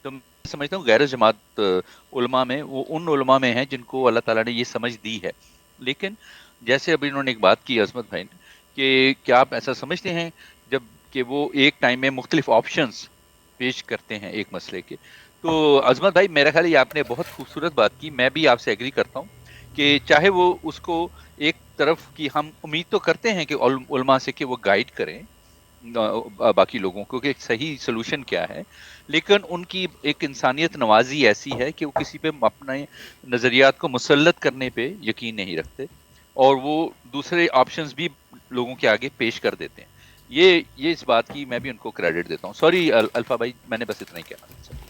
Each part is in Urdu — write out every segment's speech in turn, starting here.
تو میں سمجھتا ہوں غیر جماعت علماء میں وہ ان علماء میں ہیں جن کو اللہ تعالیٰ نے یہ سمجھ دی ہے. لیکن جیسے ابھی انہوں نے ایک بات کی عظمت بھائی نے کہ کیا آپ ایسا سمجھتے ہیں جب کہ وہ ایک ٹائم میں مختلف آپشنز پیش کرتے ہیں ایک مسئلے کے. تو عظمت بھائی میرا خیال ہے یہ آپ نے بہت خوبصورت بات کی, میں بھی آپ سے ایگری کرتا ہوں کہ چاہے وہ اس کو ایک طرف کی ہم امید تو کرتے ہیں کہ علماء سے کہ وہ گائیڈ کریں باقی لوگوں کو کہ صحیح سلوشن کیا ہے, لیکن ان کی ایک انسانیت نوازی ایسی ہے کہ وہ کسی پہ اپنے نظریات کو مسلط کرنے پہ یقین نہیں رکھتے اور وہ دوسرے آپشنز بھی لوگوں کے آگے پیش کر دیتے ہیں. یہ اس بات کی میں بھی ان کو کریڈٹ دیتا ہوں. سوری الفا بھائی, میں نے بس اتنا ہی کہنا تھا سر.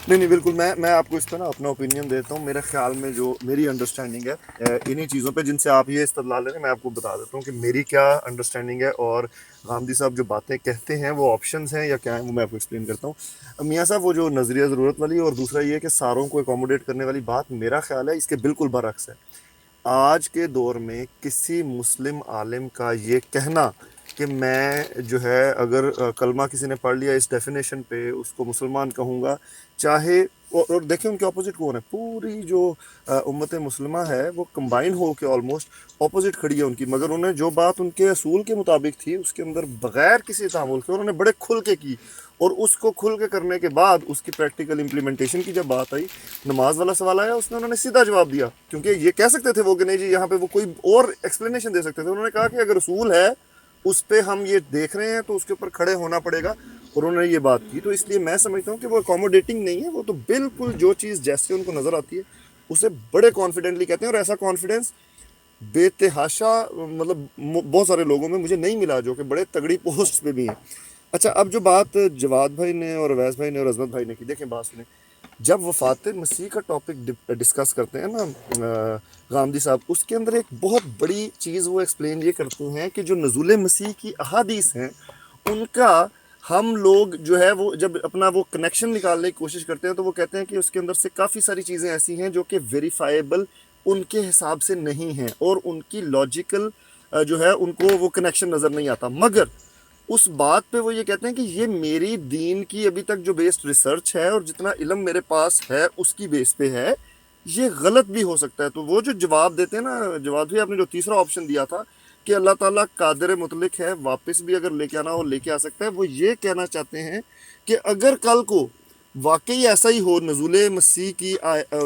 نہیں نہیں بالکل، میں آپ کو اس پہ نا اپنا اوپینین دیتا ہوں. میرے خیال میں جو میری انڈرسٹینڈنگ ہے انہی چیزوں پہ جن سے آپ یہ استدلال لیں, میں آپ کو بتا دیتا ہوں کہ میری کیا انڈرسٹینڈنگ ہے اور غامدی صاحب جو باتیں کہتے ہیں وہ آپشنز ہیں یا کیا ہیں, وہ میں آپ کو ایکسپلین کرتا ہوں. میاں صاحب وہ جو نظریہ ضرورت والی اور دوسرا یہ کہ ساروں کو اکوموڈیٹ کرنے والی بات, میرا خیال ہے اس کے بالکل برعکس ہے. آج کے دور میں کسی مسلم عالم کا یہ کہنا کہ میں جو ہے اگر کلمہ کسی نے پڑھ لیا اس ڈیفینیشن پہ اس کو مسلمان کہوں گا, چاہے اور دیکھیں ان کے اپوزٹ کون ہے, پوری جو امت مسلمہ ہے وہ کمبائن ہو کے آلموسٹ اپوزٹ کھڑی ہے ان کی, مگر انہیں جو بات ان کے اصول کے مطابق تھی اس کے اندر بغیر کسی تعامل کے انہوں نے بڑے کھل کے کی, اور اس کو کھل کے کرنے کے بعد اس کی پریکٹیکل امپلیمنٹیشن کی جب بات آئی, نماز والا سوال آیا اس میں انہوں نے سیدھا جواب دیا, کیونکہ یہ کہہ سکتے تھے وہ کہ نہیں جی یہاں پہ وہ کوئی اور ایکسپلینیشن دے سکتے تھے. انہوں نے کہا کہ اگر اصول ہے اس پہ ہم یہ دیکھ رہے ہیں تو اس کے اوپر کھڑے ہونا پڑے گا, اور انہوں نے یہ بات کی. تو اس لیے میں سمجھتا ہوں کہ وہ اکوموڈیٹنگ نہیں ہے, وہ تو بالکل جو چیز جیسے ان کو نظر آتی ہے اسے بڑے کانفیڈنٹلی کہتے ہیں, اور ایسا کانفیڈنس بے تحاشا مطلب بہت سارے لوگوں میں مجھے نہیں ملا جو کہ بڑے تگڑی پوسٹ پہ بھی ہیں. اچھا, اب جو بات جواد بھائی نے اور اویس بھائی نے اور عظمت بھائی نے کی, دیکھیں بات سنیں, جب وفات مسیح کا ٹاپک ڈسکس کرتے ہیں نا غامدی صاحب, اس کے اندر ایک بہت بڑی چیز وہ ایکسپلین یہ کرتے ہیں کہ جو نزول مسیح کی احادیث ہیں ان کا ہم لوگ جو ہے وہ جب اپنا وہ کنیکشن نکالنے کی کوشش کرتے ہیں تو وہ کہتے ہیں کہ اس کے اندر سے کافی ساری چیزیں ایسی ہیں جو کہ ویریفائیبل ان کے حساب سے نہیں ہیں, اور ان کی لاجیکل جو ہے ان کو وہ کنیکشن نظر نہیں آتا. مگر اس بات پہ وہ یہ کہتے ہیں کہ یہ میری دین کی ابھی تک جو بیسڈ ریسرچ ہے اور جتنا علم میرے پاس ہے اس کی بیس پہ ہے, یہ غلط بھی ہو سکتا ہے. تو وہ جو جواب دیتے ہیں نا جواب بھی, آپ نے جو تیسرا آپشن دیا تھا کہ اللہ تعالیٰ قادر مطلق ہے, واپس بھی اگر لے کے آنا ہو لے کے آ سکتا ہے, وہ یہ کہنا چاہتے ہیں کہ اگر کل کو واقعی ایسا ہی ہو, نزول مسیح کی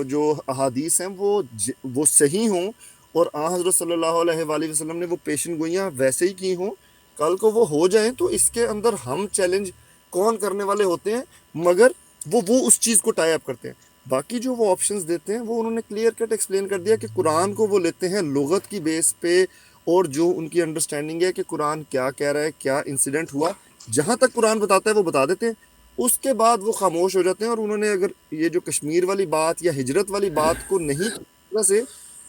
جو احادیث ہیں وہ صحیح ہوں اور حضرت صلی اللہ علیہ وآلہ وسلم نے وہ پیشن گوئیاں ویسے ہی کی ہوں, کل کو وہ ہو جائیں, تو اس کے اندر ہم چیلنج کون کرنے والے ہوتے ہیں, مگر وہ اس چیز کو ٹائی اپ کرتے ہیں. باقی جو وہ آپشنز دیتے ہیں وہ انہوں نے کلیئر کٹ ایکسپلین کر دیا کہ قرآن کو وہ لیتے ہیں لغت کی بیس پہ, اور جو ان کی انڈرسٹینڈنگ ہے کہ قرآن کیا کہہ رہا ہے, کیا انسیڈنٹ ہوا, جہاں تک قرآن بتاتا ہے وہ بتا دیتے ہیں, اس کے بعد وہ خاموش ہو جاتے ہیں. اور انہوں نے اگر یہ جو کشمیر والی بات یا ہجرت والی بات کو نہیں کی سے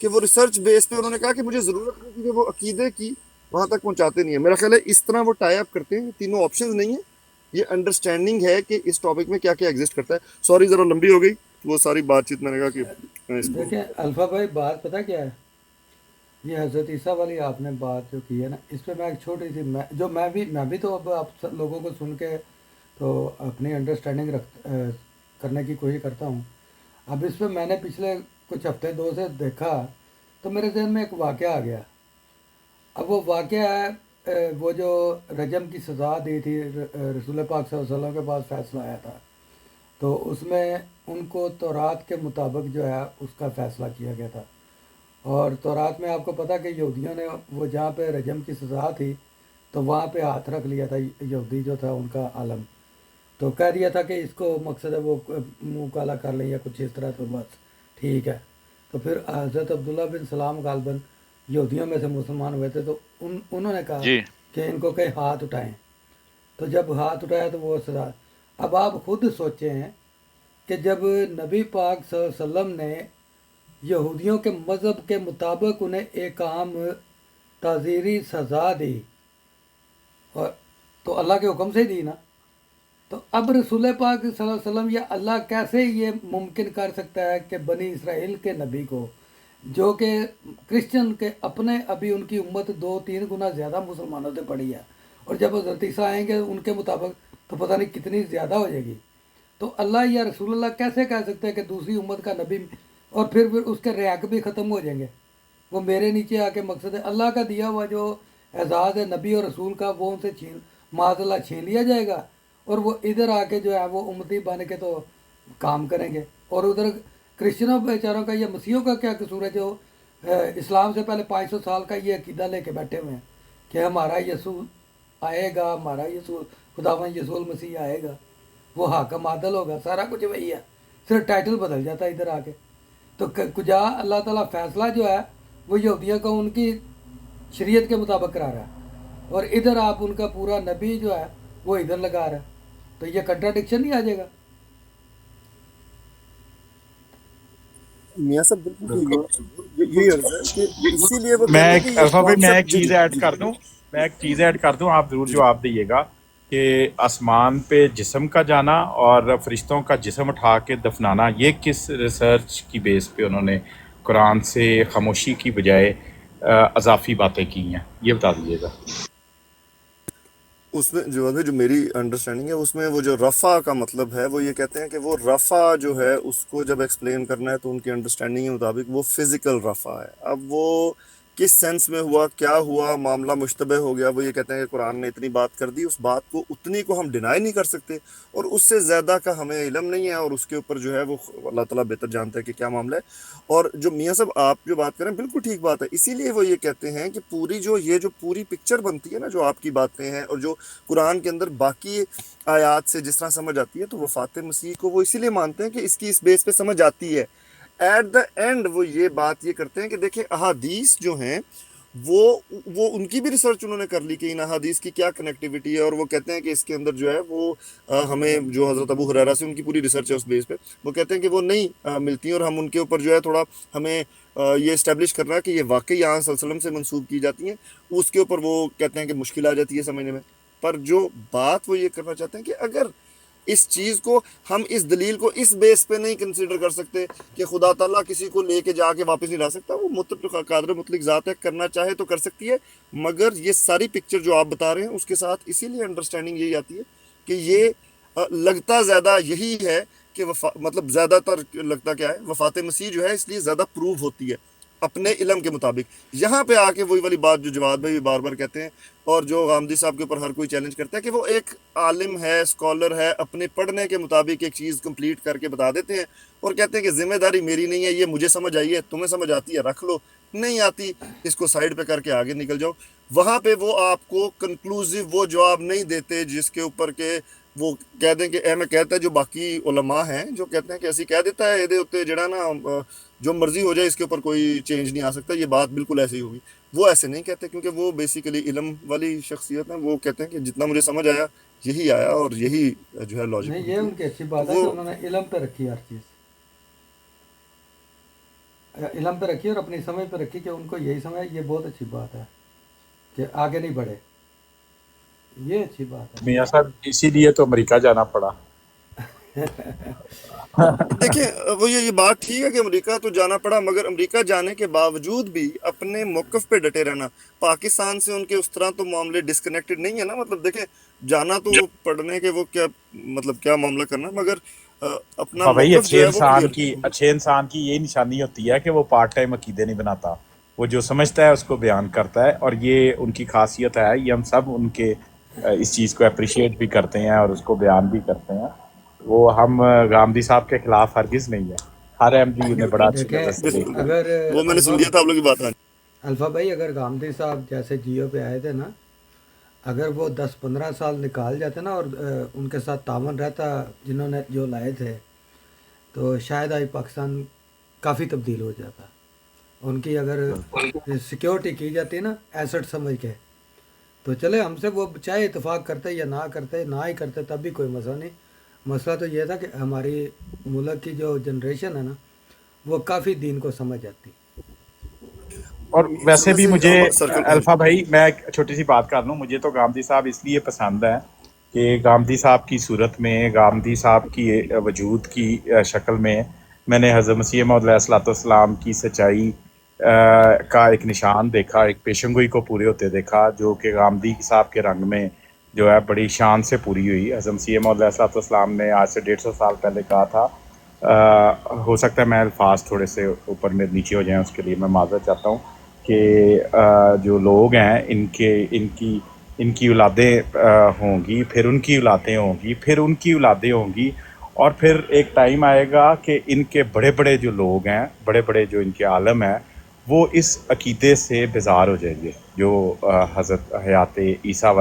کہ وہ ریسرچ بیس پہ انہوں نے کہا کہ مجھے ضرورت نہیں کہ وہ عقیدے کی وہاں تک پہنچاتے نہیں ہیں. میرا خیال ہے اس طرح وہ ٹائی اپ کرتے ہیں, تینوں آپشنز نہیں ہیں, یہ انڈرسٹینڈنگ ہے کہ اس ٹاپک میں کیا کیا ایگزسٹ کرتا ہے. سوری ذرا لمبی ہو گئی وہ ساری بات چیت, میں نے کہا کہ میں اس کو دیکھیں الفا بھائی, بات پتہ کیا ہے, یہ حضرت عیسیٰ والی آپ نے بات جو کی ہے نا, اس پہ میں ایک چھوٹی سی میں بھی تو اب آپ لوگوں کو سن کے تو اپنی انڈرسٹینڈنگ کرنے کی کوشش کرتا ہوں. اب اس پہ میں نے پچھلے کچھ ہفتے دو سے دیکھا تو میرے ذہن میں ایک واقعہ آ گیا. اب وہ واقعہ ہے وہ جو رجم کی سزا دی تھی, رسول پاک صلی اللہ علیہ وسلم کے پاس فیصلہ آیا تھا, تو اس میں ان کو تورات کے مطابق جو ہے اس کا فیصلہ کیا گیا تھا. اور تورات میں آپ کو پتہ کہ یہودیوں نے وہ جہاں پہ رجم کی سزا تھی تو وہاں پہ ہاتھ رکھ لیا تھا, یہودی جو تھا ان کا عالم, تو کہہ دیا تھا کہ اس کو مقصد ہے وہ منہ کالا کر لیں یا کچھ اس طرح, تو بس ٹھیک ہے. تو پھر حضرت عبداللہ بن سلام غالباً یہودیوں میں سے مسلمان ہوئے تھے, تو انہوں نے کہا جی کہ ان کو کہ ہاتھ اٹھائیں. تو جب ہاتھ اٹھایا تو وہ سزا. اب آپ خود سوچیں ہیں کہ جب نبی پاک صلی اللہ علیہ وسلم نے یہودیوں کے مذہب کے مطابق انہیں ایک عام تعزیری سزا دی, اور تو اللہ کے حکم سے ہی دی نا, تو اب رسول پاک صلی اللہ علیہ وسلم یا اللہ کیسے یہ ممکن کر سکتا ہے کہ بنی اسرائیل کے نبی کو, جو کہ کرسچن کے اپنے ابھی ان کی امت 2-3 گنا زیادہ مسلمانوں سے پڑی ہے, اور جب حضرت عیسیٰ آئیں گے ان کے مطابق تو پتہ نہیں کتنی زیادہ ہو جائے گی. تو اللہ یا رسول اللہ کیسے کہہ سکتے ہیں کہ دوسری امت کا نبی، اور پھر اس کے رینک بھی ختم ہو جائیں گے، وہ میرے نیچے آ کے مقصد ہے اللہ کا دیا ہوا جو اعزاز ہے نبی اور رسول کا، وہ ان سے معاذ اللہ چھین لیا جائے گا، اور وہ ادھر آ کے جو ہے وہ امتی بن کے تو کام کریں گے، اور ادھر کرسچنوں بیچاروں کا یا مسیحوں کا کیا قصور ہے جو اسلام سے پہلے 500 سال کا یہ عقیدہ لے کے بیٹھے ہوئے ہیں کہ ہمارا یسوع آئے گا، ہمارا یسوع خداوند یسوع المسیح آئے گا، وہ حاکم عادل ہوگا، سارا کچھ وہی ہے، صرف ٹائٹل بدل جاتا ہے ادھر آ کے۔ تو کجا اللہ تعالیٰ فیصلہ جو ہے وہ یہودیوں کو ان کی شریعت کے مطابق کرا رہا ہے، اور ادھر آپ ان کا پورا نبی جو ہے وہ ادھر لگا رہا ہے، تو یہ کنٹراڈکشن نہیں آ جائے گا؟ میاں صاحب بالکل ٹھیک بالکل ہے، یہی عرض ہے کہ اسی لیے وہ میں کہتے ہیں ایک کہ یہ الفا بھائی میں ایک کانسیپٹ، جی چیز جی ایڈ جی کر دوں، میں ایک چیز ایڈ کر دوں، آپ ضرور جی جواب دیجیے گا کہ آسمان پہ جسم کا جانا اور فرشتوں کا جسم اٹھا کے دفنانا، یہ کس ریسرچ کی بیس پہ انہوں نے قرآن سے خاموشی کی بجائے اضافی باتیں کی ہیں، یہ بتا دیجیے گا۔ اس میں جو میری انڈرسٹینڈنگ ہے اس میں وہ جو رفع کا مطلب ہے وہ یہ کہتے ہیں کہ وہ رفع جو ہے اس کو جب ایکسپلین کرنا ہے تو ان کی انڈرسٹینڈنگ کے مطابق وہ فزیکل رفع ہے۔ اب وہ کس سینس میں ہوا، کیا ہوا، معاملہ مشتبہ ہو گیا، وہ یہ کہتے ہیں کہ قرآن نے اتنی بات کر دی، اس بات کو اتنی کو ہم ڈینائی نہیں کر سکتے، اور اس سے زیادہ کا ہمیں علم نہیں ہے، اور اس کے اوپر جو ہے وہ اللہ تعالیٰ بہتر جانتا ہے کہ کیا معاملہ ہے۔ اور جو میاں صاحب آپ جو بات کریں بالکل ٹھیک بات ہے، اسی لیے وہ یہ کہتے ہیں کہ پوری جو پوری پکچر بنتی ہے نا، جو آپ کی باتیں ہیں اور جو قرآن کے اندر باقی آیات سے جس طرح سمجھ آتی ہے، تو وفات مسیح کو وہ اسی لیے مانتے ہیں کہ اس کی اس بیس پہ سمجھ آتی ہے۔ ایٹ دا اینڈ وہ یہ بات یہ کرتے ہیں کہ دیکھیں احادیث جو ہیں وہ ان کی بھی ریسرچ انہوں نے کر لی کہ ان احادیث کی کیا کنیکٹیوٹی ہے، اور وہ کہتے ہیں کہ اس کے اندر جو ہے وہ ہمیں جو حضرت ابو ہریرہ سے ان کی پوری ریسرچ ہے اس بیس پہ، وہ کہتے ہیں کہ وہ نہیں ملتی ہیں، اور ہم ان کے اوپر جو ہے تھوڑا ہمیں یہ اسٹیبلش کرنا ہے کہ یہ واقعی آن صلی اللہ علیہ وسلم سے منسوب کی جاتی ہیں، اس کے اوپر وہ کہتے ہیں کہ مشکل آ جاتی ہے سمجھنے میں۔ پر جو بات وہ یہ کرنا چاہتے ہیں کہ اگر اس چیز کو ہم اس دلیل کو اس بیس پہ نہیں کنسیڈر کر سکتے کہ خدا تعالیٰ کسی کو لے کے جا کے واپس نہیں لا سکتا، وہ مطلق قادر مطلق ذات ہے، کرنا چاہے تو کر سکتی ہے، مگر یہ ساری پکچر جو آپ بتا رہے ہیں اس کے ساتھ اسی لیے انڈرسٹینڈنگ یہی آتی ہے کہ یہ لگتا زیادہ یہی ہے کہ مطلب زیادہ تر لگتا کیا ہے، وفات مسیح جو ہے اس لیے زیادہ پروو ہوتی ہے اپنے علم کے مطابق۔ یہاں پہ آ کے وہی والی بات جو جواد بھائی بار بار کہتے ہیں اور جو غامدی صاحب کے اوپر ہر کوئی چیلنج کرتا ہے کہ وہ ایک عالم ہے، اسکالر ہے، اپنے پڑھنے کے مطابق ایک چیز کمپلیٹ کر کے بتا دیتے ہیں اور کہتے ہیں کہ ذمہ داری میری نہیں ہے، یہ مجھے سمجھ آئی ہے، تمہیں سمجھ آتی ہے رکھ لو، نہیں آتی اس کو سائڈ پہ کر کے آگے نکل جاؤ۔ وہاں پہ وہ آپ کو کنکلوزیو وہ جواب نہیں دیتے جس کے اوپر کہ وہ کہہ دیں کہ میں کہتا ہے جو باقی علماء ہیں جو کہتے ہیں کہ ایسی کہہ دیتا ہے یہ اتنے جڑا نا جو مرضی ہو جائے اس کے اوپر کوئی چینج نہیں آ سکتا، یہ بات بالکل ایسی ہوگی، وہ ایسے نہیں کہتے کیونکہ وہ بیسیکلی علم والی شخصیت ہیں، وہ کہتے ہیں کہ جتنا مجھے سمجھ آیا یہی آیا اور یہی جو ہے لاجک نہیں، یہ بنتی ہے۔ ان کی اچھی تو بات ہے کہ وہ انہوں نے علم پہ رکھی ہر چیز، علم پہ رکھی اور اپنی سمجھ پہ رکھی کہ ان کو یہی سمجھ، یہ بہت اچھی بات ہے کہ آگے نہیں بڑھے، یہ اچھی بات ہے۔ میاں صاحب اسی لیے تو امریکہ جانا پڑا۔ دیکھیں وہ یہ بات ٹھیک ہے کہ امریکہ تو جانا پڑا، مگر امریکہ جانے کے باوجود بھی اپنے موقف پہ ڈٹے رہنا، پاکستان سے ان کے اس طرح تو معاملے ڈسکنیکٹڈ نہیں ہے نا، مطلب دیکھیں جانا تو پڑھنے کے وہ کیا مطلب کیا معاملہ کرنا، مگر اپنا بھائی موقف جو ہے وہ کلیئر۔ اچھے انسان کی یہ نشانی ہوتی ہے کہ وہ پارٹ ٹائم عقیدے نہیں بناتا، وہ جو سمجھتا ہے اس کو بیان کرتا ہے، اور یہ ان کی خاصیت ہے، یہ ہم سب ان کے اس چیز کو اپریشیٹ بھی کرتے ہیں اور اس کو بیان بھی کرتے ہیں۔ وہ ہم غامدی صاحب کے خلاف ہرگز نہیں ہے، ہر احمدی انہیں بڑا اچھی دیکھیں نظر سے دیکھتا ہے۔ بالکل اگر وہ میں نے سن لیا تھا آپ لوگ کی بات۔ الفا بھائی اگر غامدی صاحب جیسے جیو پہ آئے تھے نا، اگر وہ 10-15 سال نکال جاتے نا اور ان کے ساتھ تعاون رہتا جنہوں نے جو لائے تھے، تو شاید آج پاکستان کافی تبدیل ہو جاتا، ان کی اگر سیکیورٹی کی جاتی نا ایسٹ سمجھ کے، تو چلے ہم سے وہ چاہے اتفاق کرتے یا نہ کرتے، نہ ہی کرتے تب بھی کوئی مسئلہ نہیں، مسئلہ تو یہ تھا کہ ہماری ملک کی جو جنریشن ہے نا وہ کافی دین کو سمجھ جاتی۔ اور اس ویسے وجہ بھی سے مجھے سرکل الفا بھائی میں ایک چھوٹی سی بات کر لوں، مجھے تو غامدی صاحب اس لیے پسند ہے کہ غامدی صاحب کی صورت میں، غامدی صاحب کی وجود کی شکل میں نے حضرت مسیح موعود علیہ الصلوۃ والسلام کی سچائی کا ایک نشان دیکھا، ایک پیشن گوئی کو پورے ہوتے دیکھا، جو کہ غامدی صاحب کے رنگ میں جو ہے بڑی شان سے پوری ہوئی. حضرت مسیح موعود علیہ السلام نے آج سے 150 سال پہلے کہا تھا. ہو سکتا ہے میں الفاظ تھوڑے سے اوپر میں نیچے ہو جائیں، اس کے لیے میں معذرت چاہتا ہوں کہ جو لوگ ہیں ان کی اولادیں ہوں گی، پھر ان کی اولادیں ہوں گی، پھر ان کی اولادیں ہوں گی، اور پھر ایک ٹائم آئے گا کہ ان کے بڑے بڑے جو لوگ ہیں، بڑے بڑے جو ان کے عالم ہیں، وہ اس عقیدے سے بیزار ہو جائیں گے جو حضرت حیات عیسیٰ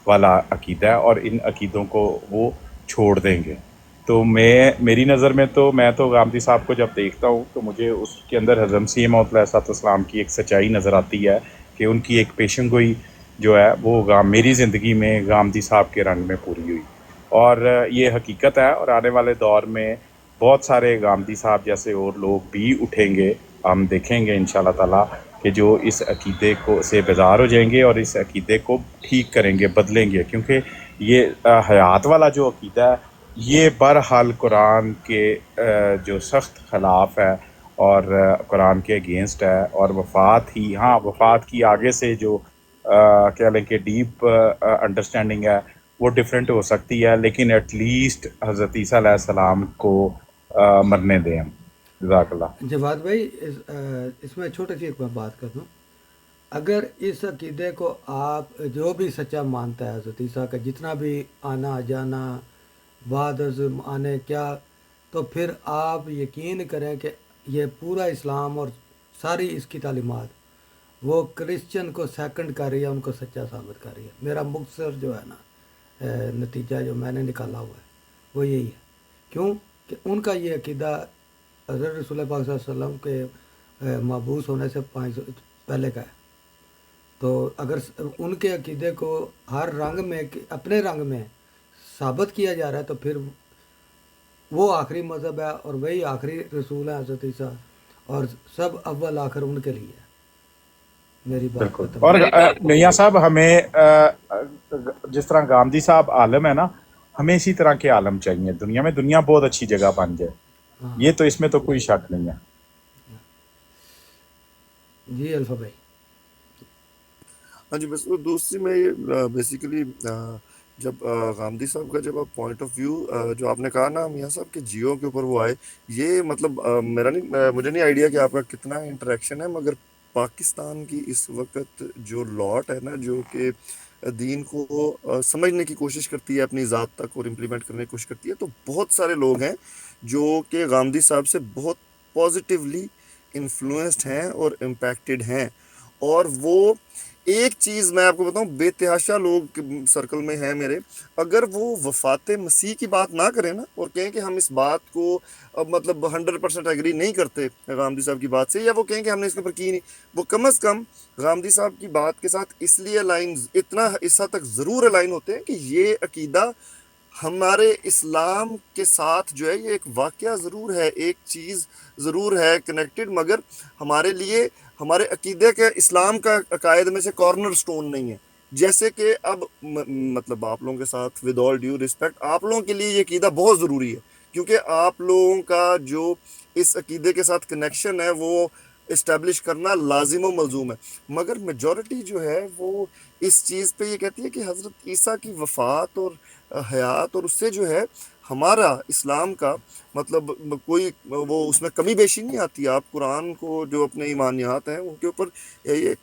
والا عقیدہ ہے، اور ان عقیدوں کو وہ چھوڑ دیں گے. تو میری نظر میں میں تو غامدی صاحب کو جب دیکھتا ہوں تو مجھے اس کے اندر حضرت مسیح موعود علیہ السلام کی ایک سچائی نظر آتی ہے کہ ان کی ایک پیشن گوئی جو ہے وہ میری زندگی میں غامدی صاحب کے رنگ میں پوری ہوئی. اور یہ حقیقت ہے، اور آنے والے دور میں بہت سارے غامدی صاحب جیسے اور لوگ بھی اٹھیں گے. ہم دیکھیں گے انشاءاللہ تعالیٰ کہ جو اس عقیدے سے بیزار ہو جائیں گے اور اس عقیدے کو ٹھیک کریں گے، بدلیں گے، کیونکہ یہ حیات والا جو عقیدہ ہے یہ بہرحال قرآن کے جو سخت خلاف ہے اور قرآن کے اگینسٹ ہے. اور وفات کی آگے سے جو کہہ لیں کہ ڈیپ انڈرسٹینڈنگ ہے وہ ڈیفرنٹ ہو سکتی ہے، لیکن ایٹ لیسٹ حضرت عیسیٰ علیہ السلام کو مرنے دیں ہم. جزاک اللہ. جواد بھائی اس میں چھوٹی سی ایک میں بات کر دوں. اگر اس عقیدے کو آپ جو بھی سچا مانتا ہے حضرت عیسیٰ کا، جتنا بھی آنا جانا بعد ازم آنے کیا، تو پھر آپ یقین کریں کہ یہ پورا اسلام اور ساری اس کی تعلیمات وہ کرسچن کو سیکنڈ کر رہی ہے، ان کو سچا ثابت کر رہی ہے. میرا مختصر جو ہے نا نتیجہ جو میں نے نکالا ہوا ہے وہ یہی ہے. کیوں کہ ان کا یہ عقیدہ حضرت رسول پاک صلی اللہ علیہ وسلم کے مبعوث ہونے سے پہلے کا ہے. تو اگر ان کے عقیدے کو ہر رنگ میں اپنے رنگ میں ثابت کیا جا رہا ہے تو پھر وہ آخری مذہب ہے اور وہی آخری رسول ہے حضرت عیسیٰ، اور سب اول آخر ان کے لیے ہے. میری بات بالکل. ختم. اور میاں صاحب ہمیں جس طرح غامدی صاحب عالم ہے نا، ہمیں اسی طرح کے عالم چاہیے دنیا میں. دنیا بہت اچھی جگہ بن جائے، ہاں یہ تو اس میں تو کوئی شک نہیں ہے. جی الفا بھائی. ہاں جی، بس وہ دوسری میں یہ بیسیکلی جب غامدی صاحب کا جب آپ پوائنٹ آف ویو جو آپ نے کہا نا میاں صاحب کہ جیو کے اوپر وہ آئے، یہ مطلب مجھے نہیں آئیڈیا کہ آپ کا کتنا انٹریکشن ہے، مگر پاکستان کی اس وقت جو لاٹ ہے نا، جو کہ دین کو سمجھنے کی کوشش کرتی ہے، اپنی ذات تک اور امپلیمنٹ کرنے کی کوشش کرتی ہے، تو بہت سارے لوگ ہیں جو کہ غامدی صاحب سے بہت پازیٹیولی انفلوئنسڈ ہیں اور امپیکٹڈ ہیں. اور وہ ایک چیز میں آپ کو بتاؤں، بے تحاشا لوگ سرکل میں ہیں میرے، اگر وہ وفات مسیح کی بات نہ کریں نا اور کہیں کہ ہم اس بات کو مطلب 100% ایگری نہیں کرتے غامدی صاحب کی بات سے، یا وہ کہیں کہ ہم نے اس کے اوپر کی نہیں، وہ کم از کم غامدی صاحب کی بات کے ساتھ اس لیے اتنا اس حد تک ضرور الائن ہوتے ہیں کہ یہ عقیدہ ہمارے اسلام کے ساتھ جو ہے یہ ایک واقعہ ضرور ہے، ایک چیز ضرور ہے کنیکٹڈ، مگر ہمارے لیے ہمارے عقیدے کے اسلام کا عقائد میں سے کارنر سٹون نہیں ہے. جیسے کہ اب مطلب آپ لوگوں کے ساتھ ود آل ڈیو ریسپیکٹ، آپ لوگوں کے لیے یہ عقیدہ بہت ضروری ہے، کیونکہ آپ لوگوں کا جو اس عقیدے کے ساتھ کنیکشن ہے وہ اسٹیبلش کرنا لازم و ملزوم ہے. مگر میجورٹی جو ہے وہ اس چیز پہ یہ کہتی ہے کہ حضرت عیسیٰ کی وفات اور حیات اور اس سے جو ہے ہمارا اسلام کا مطلب کوئی وہ اس میں کمی بیشی نہیں آتی. آپ قرآن کو جو اپنے ایمانیات ہیں ان کے اوپر یہ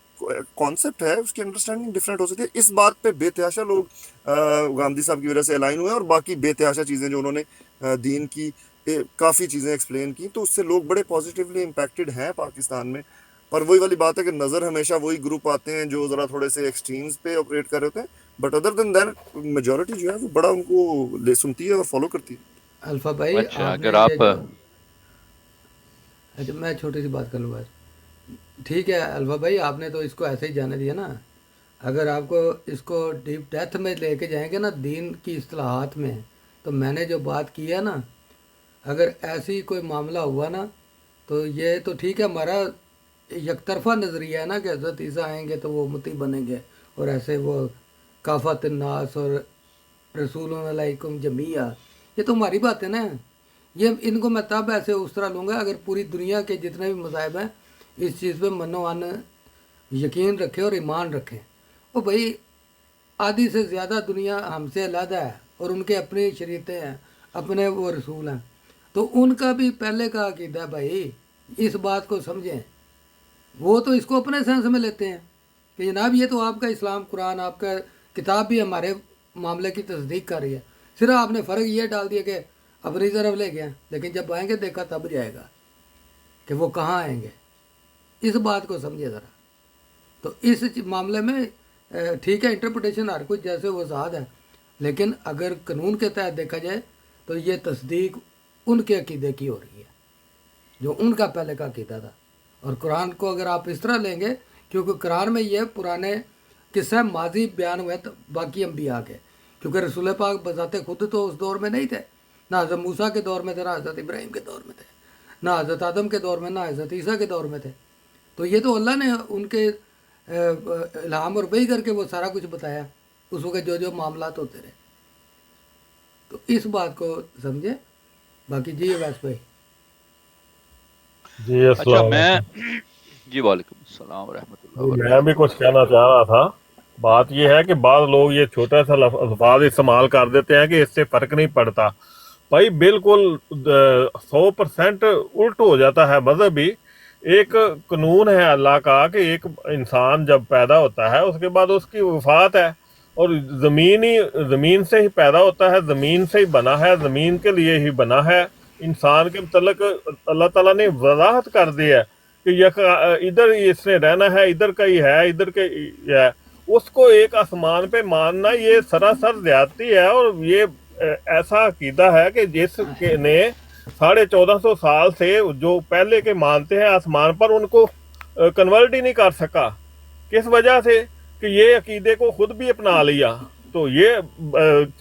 کانسیپٹ ہے، اس کی انڈرسٹینڈنگ ڈفرینٹ ہو سکتی ہے. اس بات پہ بے تحاشا لوگ غامدی صاحب کی وجہ سے الائن ہوئے ہیں، اور باقی بے تحاشا چیزیں جو انہوں نے دین کی کافی چیزیں ایکسپلین کی، تو اس سے لوگ بڑے پازیٹیولی امپیکٹڈ ہیں پاکستان میں. پر وہی والی بات ہے کہ نظر ہمیشہ وہی گروپ آتے ہیں جو ذرا تھوڑے سے ایکسٹریمز پہ آپریٹ کر رہے ہوتے ہیں، but other than that majority جو ہے وہ بڑا ان کو سنتی ہے اور فالو کرتی ہے. الفا بھائی اچھا، آپ اگر نے یہ آپ جو اچھا میں چھوٹی سی بات کر لوں بس. ٹھیک ہے الفا بھائی، آپ نے تو اس کو ایسے ہی جانے دیا نا. اگر آپ کو اس کو ڈیپ ڈیتھ میں لے کے جائیں گے نا دین کی اصطلاحات میں، تو میں نے جو بات کی ہے نا، اگر ایسی کوئی معاملہ ہوا نا تو یہ تو ٹھیک ہے، ہمارا یک طرفہ نظریہ ہے نا کہ حضرت عیسیٰ آئیں گے تو وہ امتی بنیں گے اور ایسے وہ کافت الناس اور رسول علیکم جمیعہ، یہ تو ہماری بات ہے نا. یہ ان کو میں تب ایسے اس طرح لوں گا اگر پوری دنیا کے جتنے بھی مذاہب ہیں اس چیز پہ من و عن یقین رکھے اور ایمان رکھیں. وہ بھائی آدھی سے زیادہ دنیا ہم سے علیحدہ ہے اور ان کے اپنی شریعتیں ہیں، اپنے وہ رسول ہیں، تو ان کا بھی پہلے کا عقیدہ ہے بھائی، اس بات کو سمجھیں۔ وہ تو اس کو اپنے سینس میں لیتے ہیں کہ جناب یہ تو آپ کا اسلام قرآن آپ کا کتاب بھی ہمارے معاملے کی تصدیق کر رہی ہے، صرف آپ نے فرق یہ ڈال دیا کہ اپنی طرف لے گئے، لیکن جب آئیں گے دیکھا تب جائے گا کہ وہ کہاں آئیں گے۔ اس بات کو سمجھے ذرا۔ تو اس معاملے میں ٹھیک ہے انٹرپریٹیشن ہر کوئی جیسے وہ ذات ہے، لیکن اگر قانون کے تحت دیکھا جائے تو یہ تصدیق ان کے عقیدے کی ہو رہی ہے جو ان کا پہلے کا عقیدہ تھا۔ اور قرآن کو اگر آپ اس طرح لیں گے، کیونکہ قرآن میں یہ پرانے قصہ ماضی بیان ہوئے باقی انبیاء کے، کیونکہ رسول پاک بذات خود تو اس دور میں نہیں تھے، نہ حضرت موسیٰ کے دور میں تھے، نہ حضرت ابراہیم کے دور میں تھے، نہ حضرت آدم کے دور میں، نہ حضرت عیسیٰ کے دور میں تھے۔ تو یہ تو اللہ نے ان کے الہام اور وحی کر کے وہ سارا کچھ بتایا، اس وقت جو جو معاملات ہوتے رہے۔ تو اس بات کو سمجھے۔ باقی جی ویس بھائی جی اچھا السلام میں علیکم۔ جی وعلیکم السلام ورحمۃ اللہ جی میں بھی وبرکاتہ۔ کچھ کہنا چاہ رہا تھا۔ بات یہ ہے کہ بعض لوگ یہ چھوٹا سا الفاظ استعمال کر دیتے ہیں کہ اس سے فرق نہیں پڑتا۔ بھائی بالکل 100% الٹ ہو جاتا ہے مذہب بھی۔ ایک قانون ہے اللہ کا کہ ایک انسان جب پیدا ہوتا ہے اس کے بعد اس کی وفات ہے، اور زمین سے ہی پیدا ہوتا ہے، زمین سے ہی بنا ہے، زمین کے لیے ہی بنا ہے۔ انسان کے متعلق اللہ تعالیٰ نے وضاحت کر دی ہے کہ ادھر اس نے رہنا ہے، ادھر کا ہی ہے، ادھر کا ہی ہے۔ اس کو ایک آسمان پہ ماننا یہ سراسر زیادتی ہے، اور یہ ایسا عقیدہ ہے کہ جس کے نے 1450 سال سے جو پہلے کے مانتے ہیں آسمان پر، ان کو کنورٹ ہی نہیں کر سکا۔ کس وجہ سے؟ کہ یہ عقیدے کو خود بھی اپنا لیا۔ تو یہ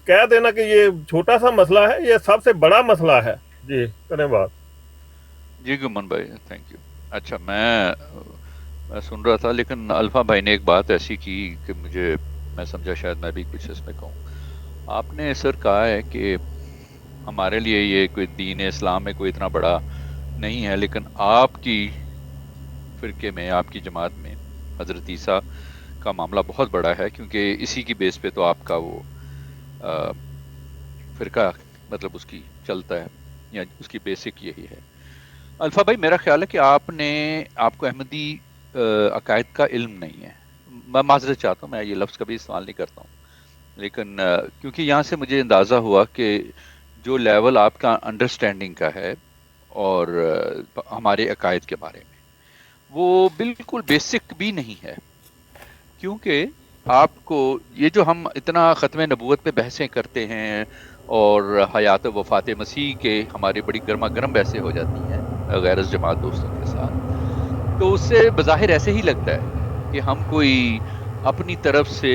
کہہ دینا کہ یہ چھوٹا سا مسئلہ ہے، یہ سب سے بڑا مسئلہ ہے۔ جی کریں بات۔ جی گمن بھائی تھینک یو۔ اچھا میں سن رہا تھا، لیکن الفا بھائی نے ایک بات ایسی کی کہ میں سمجھا شاید میں بھی کچھ اس میں کہوں۔ آپ نے سر کہا ہے کہ ہمارے لیے یہ کوئی دین اسلام میں کوئی اتنا بڑا نہیں ہے، لیکن آپ کی فرقے میں، آپ کی جماعت میں حضرت عیسیٰ کا معاملہ بہت بڑا ہے، کیونکہ اسی کی بیس پہ تو آپ کا وہ فرقہ مطلب اس کی چلتا ہے، یا اس کی بیسک یہی ہے۔ الفا بھائی میرا خیال ہے کہ آپ کو احمدی عقائد کا علم نہیں ہے۔ میں معذرت چاہتا ہوں، میں یہ لفظ کبھی استعمال نہیں کرتا ہوں، لیکن کیونکہ یہاں سے مجھے اندازہ ہوا کہ جو لیول آپ کا انڈرسٹینڈنگ کا ہے اور ہمارے عقائد کے بارے میں، وہ بالکل بیسک بھی نہیں ہے۔ کیونکہ آپ کو یہ جو ہم اتنا ختم نبوت پہ بحثیں کرتے ہیں اور حیات وفات مسیح کے ہماری بڑی گرما گرم بحثیں ہو جاتی ہیں غیر جماعت دوستوں کے ساتھ، تو اس سے بظاہر ایسے ہی لگتا ہے کہ ہم کوئی اپنی طرف سے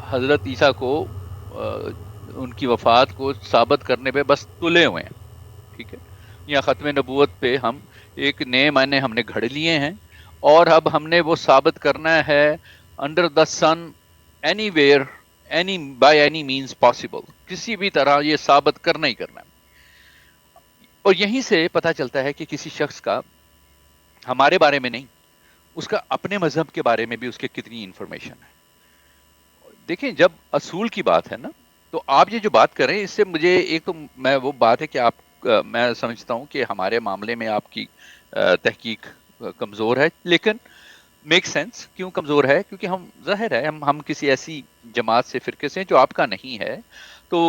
حضرت عیسیٰ کو ان کی وفات کو ثابت کرنے پہ بس تلے ہوئے ہیں، ٹھیک ہے، یا ختم نبوت پہ ہم ایک نئے معنی ہم نے گھڑ لیے ہیں، اور اب ہم نے وہ ثابت کرنا ہے under the sun anywhere by any means possible, کسی بھی طرح یہ ثابت کرنا ہی کرنا ہے۔ اور یہیں سے پتہ چلتا ہے کہ کسی شخص کا ہمارے بارے میں نہیں، اس کا اپنے مذہب کے بارے میں بھی اس کے کتنی انفارمیشن ہے۔ دیکھیں جب اصول کی بات ہے نا، تو آپ یہ جو بات کریں اس سے مجھے ایک تو میں وہ بات ہے کہ میں سمجھتا ہوں کہ ہمارے معاملے میں آپ کی تحقیق کمزور ہے، لیکن میک سینس کیوں کمزور ہے؟ کیونکہ ہم ظاہر ہے ہم کسی ایسی جماعت سے فرقے سے جو آپ کا نہیں ہے۔ تو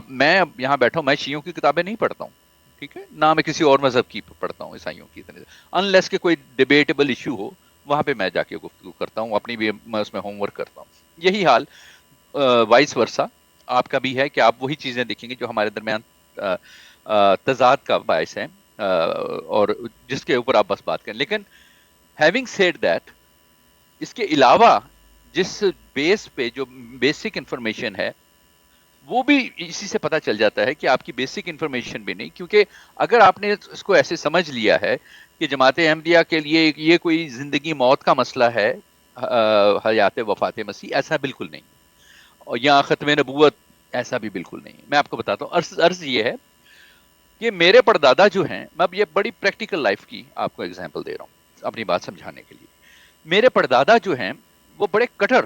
میں یہاں بیٹھا ہوں، میں شیعوں کی کتابیں نہیں پڑھتا ہوں، ٹھیک ہے، نہ میں کسی اور مذہب کی پڑھتا ہوں عیسائیوں کی، انلیس کہ کوئی ڈیبیٹیبل ایشو ہو، وہاں پہ میں جا کے گفتگو کرتا ہوں، اپنی بھی میں اس میں ہوم ورک کرتا ہوں۔ یہی حال وائس ورسا آپ کا بھی ہے کہ آپ وہی چیزیں دیکھیں گے جو ہمارے درمیان تضاد کا باعث ہیں، اور جس کے اوپر آپ بس بات کریں۔ لیکن ہیونگ سیڈ دیٹ، اس کے علاوہ جس بیس پہ جو بیسک انفارمیشن ہے وہ بھی اسی سے پتہ چل جاتا ہے کہ آپ کی بیسک انفارمیشن بھی نہیں، کیونکہ اگر آپ نے اس کو ایسے سمجھ لیا ہے کہ جماعت احمدیہ کے لیے یہ کوئی زندگی موت کا مسئلہ ہے حیات وفات مسیح، ایسا بالکل نہیں، اور یہاں ختم نبوت ایسا بھی بالکل نہیں ہے۔ میں آپ کو بتاتا ہوں، عرض یہ ہے کہ میرے پردادا جو ہیں، میں اب یہ بڑی پریکٹیکل لائف کی آپ کو اگزامپل دے رہا ہوں اپنی بات سمجھانے کے لیے۔ میرے پردادا جو ہیں وہ بڑے کٹر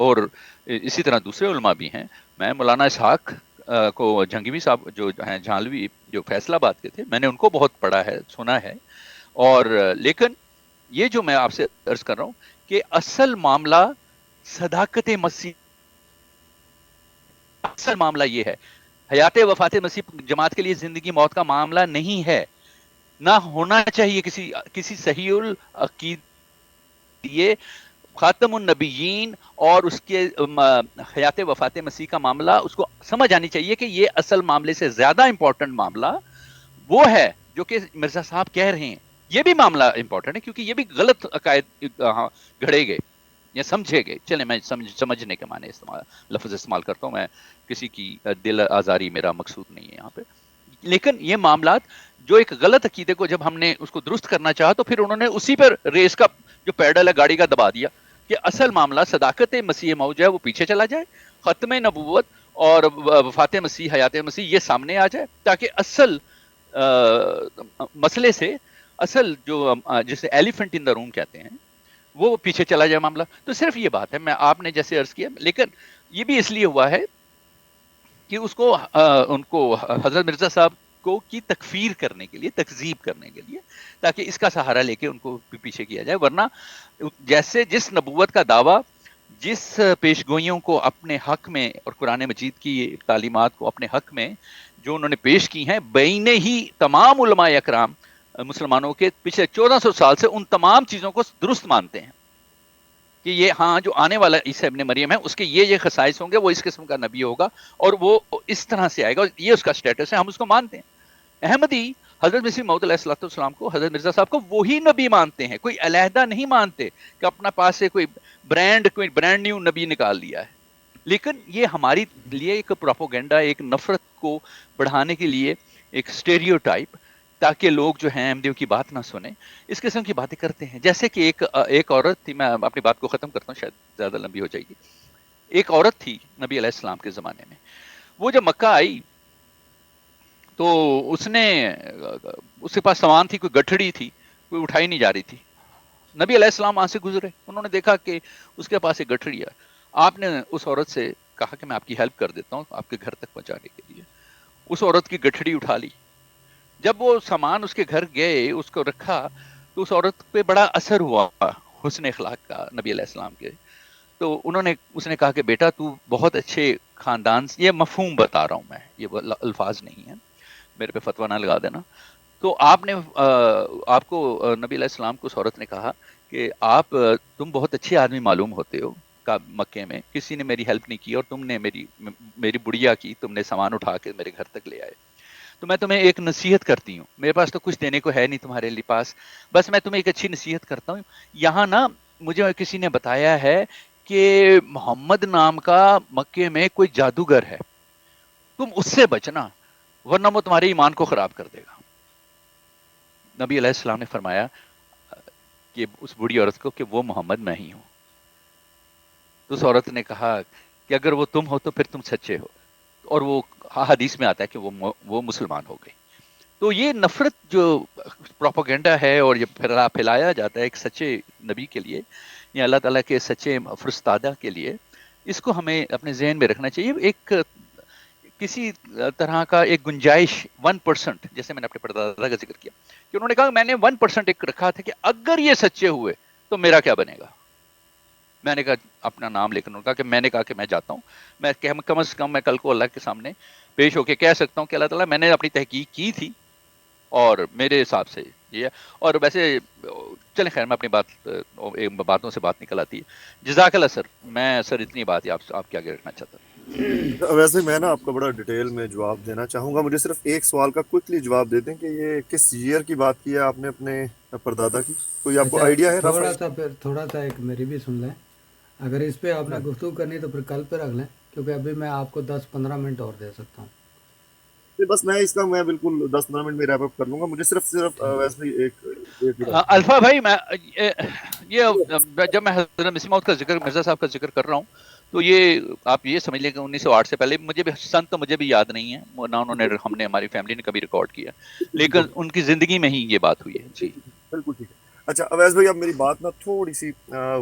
اور اسی طرح دوسرے علماء بھی ہیں. میں مولانا اسحاق کو جھنگوی صاحب جو ہیں جھانلوی جو فیصل آباد کے تھے, میں نے ان کو بہت پڑھا ہے, سنا ہے. اور لیکن یہ جو میں آپ سے عرض کر رہا ہوں کہ اصل معاملہ صداقت مسیح, اصل معاملہ یہ ہے. حیات وفات مسیح جماعت کے لیے زندگی موت کا معاملہ نہیں ہے, نہ ہونا چاہیے کسی صحیح العقید. یہ خاتم النبیین اور اس کے حیات وفات مسیح کا معاملہ اس کو سمجھ آنی چاہیے کہ یہ اصل معاملے سے زیادہ امپورٹنٹ معاملہ وہ ہے جو کہ مرزا صاحب کہہ رہے ہیں. یہ بھی معاملہ امپورٹنٹ ہے کیونکہ یہ بھی غلط عقائد گھڑے گئے یا سمجھے گئے. چلیں میں سمجھنے کے معنی لفظ استعمال کرتا ہوں, میں کسی کی دل آزاری میرا مقصود نہیں ہے یہاں پہ. لیکن یہ معاملات جو ایک غلط عقیدے کو جب ہم نے اس کو درست کرنا چاہا تو پھر انہوں نے اسی پر ریس کا جو پیڈل ہے گاڑی کا دبا دیا کہ اصل معاملہ صداقت مسیح موج ہے وہ پیچھے چلا جائے, ختم نبوت اور وفات مسیح حیات مسیح یہ سامنے آ جائے تاکہ اصل مسئلے سے اصل جو جسے ایلیفنٹ ان دا روم کہتے ہیں وہ پیچھے چلا جائے معاملہ. تو صرف یہ بات ہے, میں آپ نے جیسے عرض کیا, لیکن یہ بھی اس لیے ہوا ہے کہ اس کو ان کو حضرت مرزا صاحب کو کی تکفیر کرنے کے لیے, تکذیب کرنے کے لیے, تاکہ اس کا سہارا لے کے ان کو پیچھے کیا جائے. ورنہ جیسے جس نبوت کا دعویٰ, جس پیشگوئیوں کو اپنے حق میں اور قرآن مجید کی تعلیمات کو اپنے حق میں جو انہوں نے پیش کی ہیں, بین ہی تمام علماء اکرام مسلمانوں کے پچھلے 1400 سال سے ان تمام چیزوں کو درست مانتے ہیں کہ یہ ہاں جو آنے والا عیسیٰ ابن مریم ہے اس کے یہ خصائص ہوں گے, وہ اس قسم کا نبی ہوگا اور وہ اس طرح سے آئے گا, یہ اس کا سٹیٹس ہے, ہم اس کو مانتے ہیں. احمدی حضرت مسیح موعود علیہ الصلوۃ والسلام کو, حضرت مرزا صاحب کو وہی نبی مانتے ہیں, کوئی علیحدہ نہیں مانتے کہ اپنا پاس سے کوئی برانڈ نیو نبی نکال لیا ہے. لیکن یہ ہماری لیے ایک پروپوگنڈا, ایک نفرت کو بڑھانے کے لیے ایک اسٹیریوٹائپ, تاکہ لوگ جو ہیں احمدیوں کی بات نہ سنیں, اس قسم کی باتیں کرتے ہیں. جیسے کہ ایک عورت تھی, میں اپنی بات کو ختم کرتا ہوں, شاید زیادہ لمبی ہو جائے گی. ایک عورت تھی نبی علیہ السلام کے زمانے میں, وہ جب مکہ آئی تو اس کے پاس سامان تھی, کوئی گٹھڑی تھی, کوئی اٹھائی نہیں جا رہی تھی. نبی علیہ السلام وہاں سے گزرے, انہوں نے دیکھا کہ اس کے پاس ایک گٹھڑی ہے. آپ نے اس عورت سے کہا کہ میں آپ کی ہیلپ کر دیتا ہوں آپ کے گھر تک پہنچانے کے لیے. اس عورت کی گٹھڑی اٹھا لی. جب وہ سامان اس کے گھر گئے, اس کو رکھا, تو اس عورت پہ بڑا اثر ہوا حسن اخلاق کا نبی علیہ السلام کے. تو اس نے کہا کہ بیٹا تو بہت اچھے خاندان سے, یہ مفہوم بتا رہا ہوں میں, یہ الفاظ نہیں ہیں, میرے پہ فتویٰ نہ لگا دینا. تو آپ کو نبی علیہ السلام کو اس عورت نے کہا کہ تم بہت اچھے آدمی معلوم ہوتے ہو, مکے میں کسی نے میری ہیلپ نہیں کی اور تم نے میری بڑھیا کی, تم نے سامان اٹھا کے میرے گھر تک لے آئے. تو میں تمہیں ایک نصیحت کرتی ہوں, میرے پاس تو کچھ دینے کو ہے نہیں تمہارے لیے پاس, بس میں تمہیں ایک اچھی نصیحت کرتا ہوں. یہاں نا مجھے کسی نے بتایا ہے کہ محمد نام کا مکے میں کوئی جادوگر ہے, تم اس سے بچنا ورنہ وہ تمہارے ایمان کو خراب کر دے گا. نبی علیہ السلام نے فرمایا کہ اس بوڑھی عورت کو کہ وہ محمد میں ہی ہوں. تو اس عورت نے کہا کہ اگر وہ تم ہو تو پھر تم سچے ہو, اور وہ حدیث میں آتا ہے کہ وہ مسلمان ہو گئی. تو یہ نفرت جو پروپیگنڈا ہے اور یہ پھیلایا جاتا ہے ایک سچے نبی کے لیے یا اللہ تعالیٰ کے سچے فرستادہ کے لیے, اس کو ہمیں اپنے ذہن میں رکھنا چاہیے. ایک کسی طرح کا ایک گنجائش 1%, جیسے میں نے اپنے پردادا کا ذکر کیا کہ انہوں نے کہا میں نے 1% ایک رکھا تھا کہ اگر یہ سچے ہوئے تو میرا کیا بنے گا. میں نے کہا اپنا نام لے کر انہوں نے کہا کہ میں نے کہا کہ میں جاتا ہوں, میں کم از کم میں کل کو اللہ کے سامنے پیش ہو کے کہہ سکتا ہوں کہ اللہ تعالیٰ میں نے اپنی تحقیق کی تھی اور میرے حساب سے یہ ہے. اور ویسے چلیں خیر, میں اپنی باتوں سے بات نکل آتی ہے. جزاک اللہ سر, میں سر اتنی بات ہی آپ کے آگے رکھنا چاہتا ہوں. ویسے میں نا آپ کو بڑا ڈیٹیل میں جواب دینا چاہوں گا, مجھے صرف ایک سوال کا کوئکلی جواب دے دیں کہ یہ کس ایئر کی بات کی ہے آپ نے اپنے پردادا کی, کوئی آپ کو آئیڈیا ہے؟ تھوڑا سا ایک میری بھی سن لیں, اگر اس پہ آپ نے گفتگو کرنی تو پھر کل پہ رکھ لیں, کیونکہ ابھی میں آپ کو 10-15 منٹ اور دے سکتا ہوں. بس میں بالکل 10-15 منٹ میں ریپ اپ کر لوں گا. مجھے صرف ویسے ہی ایک الفا بھائی, میں یہ جب میں حضرت مسیح موعود کا ذکر, مرزا صاحب کا ذکر کر رہا ہوں تو یہ آپ یہ سمجھ لیں کہ 1908 سے پہلے, مجھے بھی سن تو مجھے بھی یاد نہیں ہے, نہ انہوں نے ہماری فیملی نے کبھی ریکارڈ کیا, لیکن ان کی زندگی میں ہی یہ بات ہوئی ہے. جی بالکل ٹھیک ہے. اچھا اویس بھائی اب میری بات نا تھوڑی سی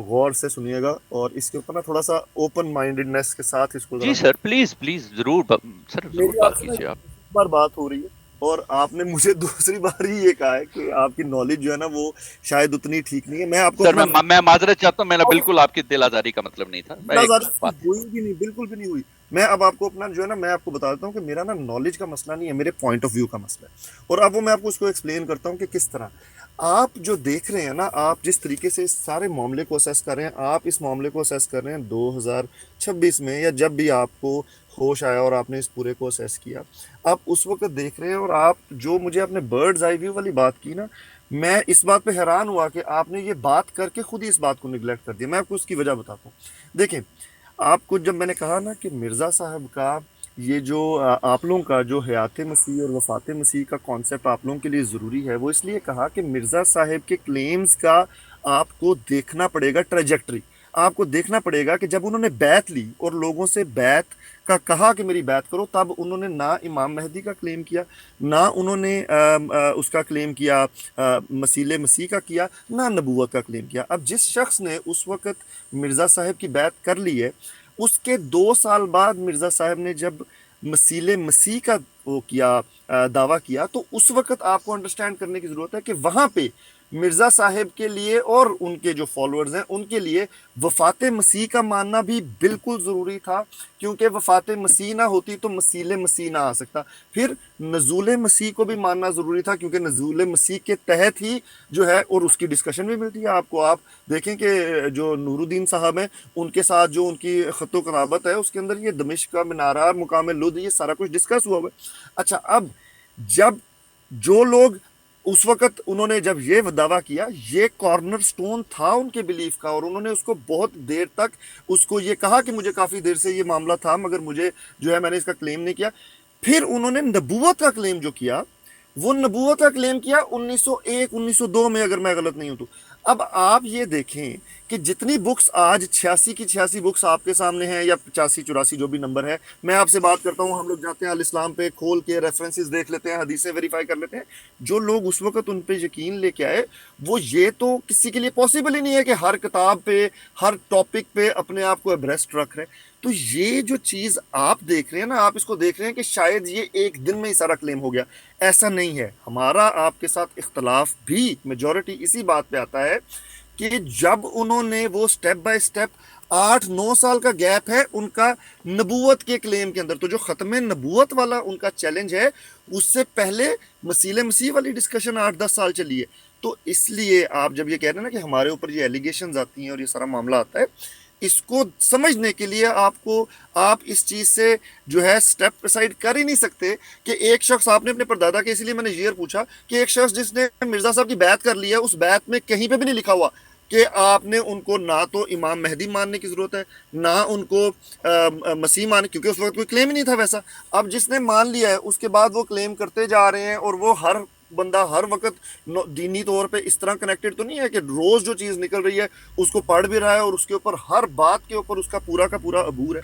غور سے سنیے گا اور اس کے اوپر نا تھوڑا سا اوپن مائنڈیڈنیس کے ساتھ اس کو جی ذرا سر پلیز پلیز ضرور سر ضرور میری آپ بات سے نا کیجیے آپ. ایک بار بات ہو رہی ہے اور آپ نے مجھے دوسری بار ہی یہ کہا ہے کہ آپ کی نالج جو ہے نا وہ شاید اتنی ٹھیک نہیں ہے. میں آپ کو سر اپنا میں معذرت چاہتا ہوں, میرا بالکل آپ کی دل آزاری کا مطلب نہیں تھا, میں ایک بات. ہوئی بھی نہیں, بالکل بھی نہیں ہوئی. میں اب آپ کو اپنا جو ہے نا میں آپ کو بتا دیتا ہوں کہ میرا نا نالج کا مسئلہ نہیں ہے, میرے پوائنٹ آف ویو کا مسئلہ ہے. اور اب وہ میں آپ کو اس کو ایکسپلین کرتا ہوں کہ کس طرح آپ جو دیکھ رہے ہیں نا, آپ جس طریقے سے اس سارے معاملے کو اسیس کر رہے ہیں, آپ اس معاملے کو اسیس کر رہے ہیں 2026 میں یا جب بھی آپ کو ہوش آیا اور آپ نے اس پورے کو اسیس کیا, آپ اس وقت دیکھ رہے ہیں. اور آپ جو مجھے اپنے برڈز آئی ویو والی بات کی نا, میں اس بات پہ حیران ہوا کہ آپ نے یہ بات کر کے خود ہی اس بات کو نگلیکٹ کر دیا. میں آپ کو اس کی وجہ بتاتا ہوں. دیکھیں, آپ کو جب میں نے کہا نا کہ مرزا صاحب کا یہ جو آپ لوگوں کا جو حیات مسیح اور وفات مسیح کا کانسیپٹ آپ لوگوں کے لیے ضروری ہے, وہ اس لیے کہا کہ مرزا صاحب کے کلیمز کا آپ کو دیکھنا پڑے گا ٹریجیکٹری. آپ کو دیکھنا پڑے گا کہ جب انہوں نے بیعت لی اور لوگوں سے بیعت کا کہا کہ میری بیعت کرو, تب انہوں نے نہ امام مہدی کا کلیم کیا, نہ انہوں نے اس کا کلیم کیا مسیح مسیح کا کیا, نہ نبوت کا کلیم کیا. اب جس شخص نے اس وقت مرزا صاحب کی بیعت کر لی ہے, اس کے 2 سال بعد مرزا صاحب نے جب مسیح مسیح کا وہ کیا دعویٰ کیا, تو اس وقت آپ کو انڈرسٹینڈ کرنے کی ضرورت ہے کہ وہاں پہ مرزا صاحب کے لیے اور ان کے جو فالوورز ہیں ان کے لیے وفات مسیح کا ماننا بھی بالکل ضروری تھا, کیونکہ وفات مسیح نہ ہوتی تو مسیح مسیح نہ آ سکتا. پھر نزول مسیح کو بھی ماننا ضروری تھا, کیونکہ نزول مسیح کے تحت ہی جو ہے, اور اس کی ڈسکشن بھی ملتی ہے آپ کو. آپ دیکھیں کہ جو نور الدین صاحب ہیں, ان کے ساتھ جو ان کی خط و کتابت ہے, اس کے اندر یہ دمشق کا منارہ, مقام لد, یہ سارا کچھ ڈسکس ہوا ہوا ہے. اچھا, اب جب جو لوگ اس وقت انہوں نے جب یہ دعویٰ کیا, یہ کارنر سٹون تھا ان کے بلیف کا, اور انہوں نے اس کو بہت دیر تک اس کو یہ کہا کہ مجھے کافی دیر سے یہ معاملہ تھا, مگر مجھے جو ہے میں نے اس کا کلیم نہیں کیا. پھر انہوں نے نبوت کا کلیم جو کیا, وہ نبوت کا کلیم کیا 1901 1902 میں, اگر میں غلط نہیں ہوں تو. اب آپ یہ دیکھیں کہ جتنی بکس آج 86 کی 86 بکس آپ کے سامنے ہیں, یا 85 84 جو بھی نمبر ہے, میں آپ سے بات کرتا ہوں, ہم لوگ جاتے ہیں الاسلام پہ, کھول کے ریفرنسز دیکھ لیتے ہیں, حدیثیں ویریفائی کر لیتے ہیں. جو لوگ اس وقت ان پہ یقین لے کے آئے, وہ یہ تو کسی کے لیے پاسبل ہی نہیں ہے کہ ہر کتاب پہ, ہر ٹاپک پہ اپنے آپ کو ابریسٹ رکھ رہے ہیں. تو یہ جو چیز آپ دیکھ رہے ہیں نا, آپ اس کو دیکھ رہے ہیں کہ شاید یہ ایک دن میں ہی سارا کلیم ہو گیا. ایسا نہیں ہے. ہمارا آپ کے ساتھ اختلاف بھی میجورٹی اسی بات پہ آتا ہے کہ جب انہوں نے وہ سٹیپ بائی سٹیپ 8-9 سال کا گیپ ہے ان کا نبوت کے کلیم کے اندر, تو جو ختم نبوت والا ان کا چیلنج ہے, اس سے پہلے مسیح مسیح والی ڈسکشن 8-10 سال چلی ہے. تو اس لیے آپ جب یہ کہہ رہے ہیں نا کہ ہمارے اوپر یہ ایلیگیشنز آتی ہیں اور یہ سارا معاملہ آتا ہے, اس کو سمجھنے کے لیے آپ اس چیز سے جو ہے سٹیپ اسائڈ کر ہی نہیں سکتے کہ ایک شخص, آپ نے اپنے پردادا کے, اسی لیے میں نے یہ پوچھا کہ ایک شخص جس نے مرزا صاحب کی بیعت کر لی ہے, اس بیعت میں کہیں پہ بھی نہیں لکھا ہوا کہ آپ نے ان کو نہ تو امام مہدی ماننے کی ضرورت ہے, نہ ان کو مسیح ماننے, کیونکہ اس وقت کوئی کلیم ہی نہیں تھا ویسا. اب جس نے مان لیا ہے, اس کے بعد وہ کلیم کرتے جا رہے ہیں, اور وہ ہر بندہ ہر وقت دینی طور پہ اس طرح کنیکٹڈ تو نہیں ہے کہ روز جو چیز نکل رہی ہے اس کو پڑھ بھی رہا ہے, اور اس کے اوپر ہر بات کے اوپر اس کا پورا عبور ہے.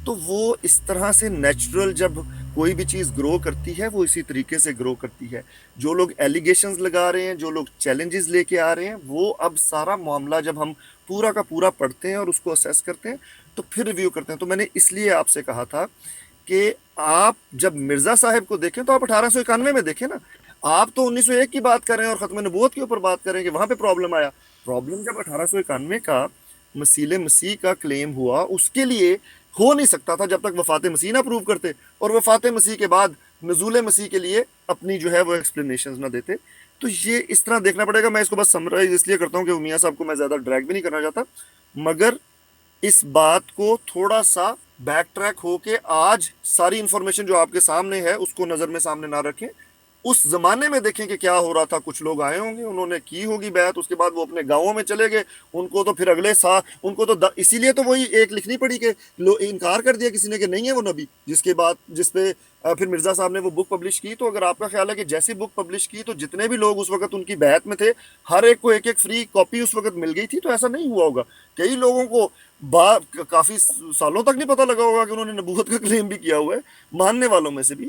تو وہ اس طرح سے نیچرل, جب کوئی بھی چیز گرو کرتی ہے وہ اسی طریقے سے گرو کرتی ہے. جو لوگ ایلیگیشنز لگا رہے ہیں, جو لوگ چیلنجز لے کے آ رہے ہیں, وہ اب سارا معاملہ جب ہم پورا کا پورا پڑھتے ہیں اور اس کو اسیس کرتے ہیں تو پھر ریویو کرتے ہیں. تو میں نے اس لیے آپ سے کہا تھا کہ آپ جب مرزا صاحب کو دیکھیں تو آپ 1891 میں دیکھیں نا. آپ تو 1901 کی بات کر رہے ہیں اور ختم نبوت کے اوپر بات کر رہے ہیں کہ وہاں پہ پرابلم آیا. پرابلم جب 1891 کا مسیح مسیح کا کلیم ہوا, اس کے لیے ہو نہیں سکتا تھا جب تک وفات مسیح نہ پروو کرتے, اور وفات مسیح کے بعد نزول مسیح کے لیے اپنی جو ہے وہ ایکسپلینیشنز نہ دیتے. تو یہ اس طرح دیکھنا پڑے گا. میں اس کو بس سمرائز اس لیے کرتا ہوں کہ میاں صاحب کو میں زیادہ ڈریگ بھی نہیں کرنا چاہتا, مگر اس بات کو تھوڑا سا بیک ٹریک ہو کے آج ساری انفارمیشن جو آپ کے سامنے ہے اس کو نظر میں سامنے نہ رکھیں. اس زمانے میں دیکھیں کہ کیا ہو رہا تھا. کچھ لوگ آئے ہوں گے, انہوں نے کی ہوگی بیعت, اس کے بعد وہ اپنے گاؤں میں چلے گئے, ان کو تو پھر اگلے سال ان کو تو اسی لیے تو وہی ایک لکھنی پڑی کہ انکار کر دیا کسی نے کہ نہیں ہے وہ نبی, جس پہ پھر مرزا صاحب نے وہ بک پبلش کی. تو اگر آپ کا خیال ہے کہ جیسی بک پبلش کی تو جتنے بھی لوگ اس وقت ان کی بیعت میں تھے, ہر ایک کو ایک فری کاپی اس وقت مل گئی تھی, تو ایسا نہیں ہوا ہوگا. کئی لوگوں کو کافی سالوں تک نہیں پتہ لگا ہوگا کہ انہوں نے نبوت کا کلیم بھی کیا ہوا ہے, ماننے والوں میں سے بھی.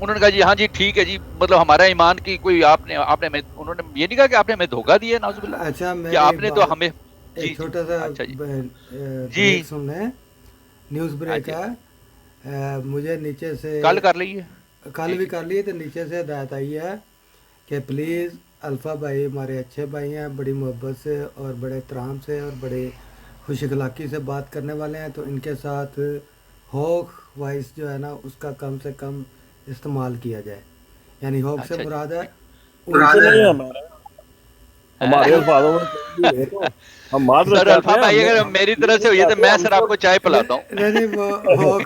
انہوں نے کہا جی ہاں جی ٹھیک ہے جی، مطلب ہمارا ایمان کی کوئی آپ نے انہوں نے یہ نہیں کہا کہ آپ نے ہمیں دھوکہ دیا ہے، نعوذ باللہ، اچھا کہ میری آپ نے تو بات، ہمیں ایک جی جی چھوٹا سا اچھا جی جی بریک سن لیں، نیوز ہاں بریک جی ہے، مجھے نیچے سے کل کر لیجیے کل جی بھی جی کر لیے تو نیچے سے ہدایت آئی ہے کہ پلیز الفا بھائی ہمارے اچھے بھائی ہیں، بڑی محبت سے اور بڑے احترام سے اور بڑے خوش اخلاقی سے بات کرنے والے ہیں، تو ان کے ساتھ ہوک وائس جو ہے نا اس کا کم سے کم استعمال کیا جائے، یعنی ہوک سے اچھا جی مراد ہے کچھ اونچے نہیں ہیں ہمارے ہمارے الفاظوں میں کوئی بھی ہو تو ہم معذرت سر چاہتے الفا ہیں، ہم بھائی نے اگر ہم میری یہ طرف سے نہیں ہوئی ہے تو چاہتے، میں ہم سر آپ صرف کو چائے پلاتا ہوں نہیں نہیں، وہ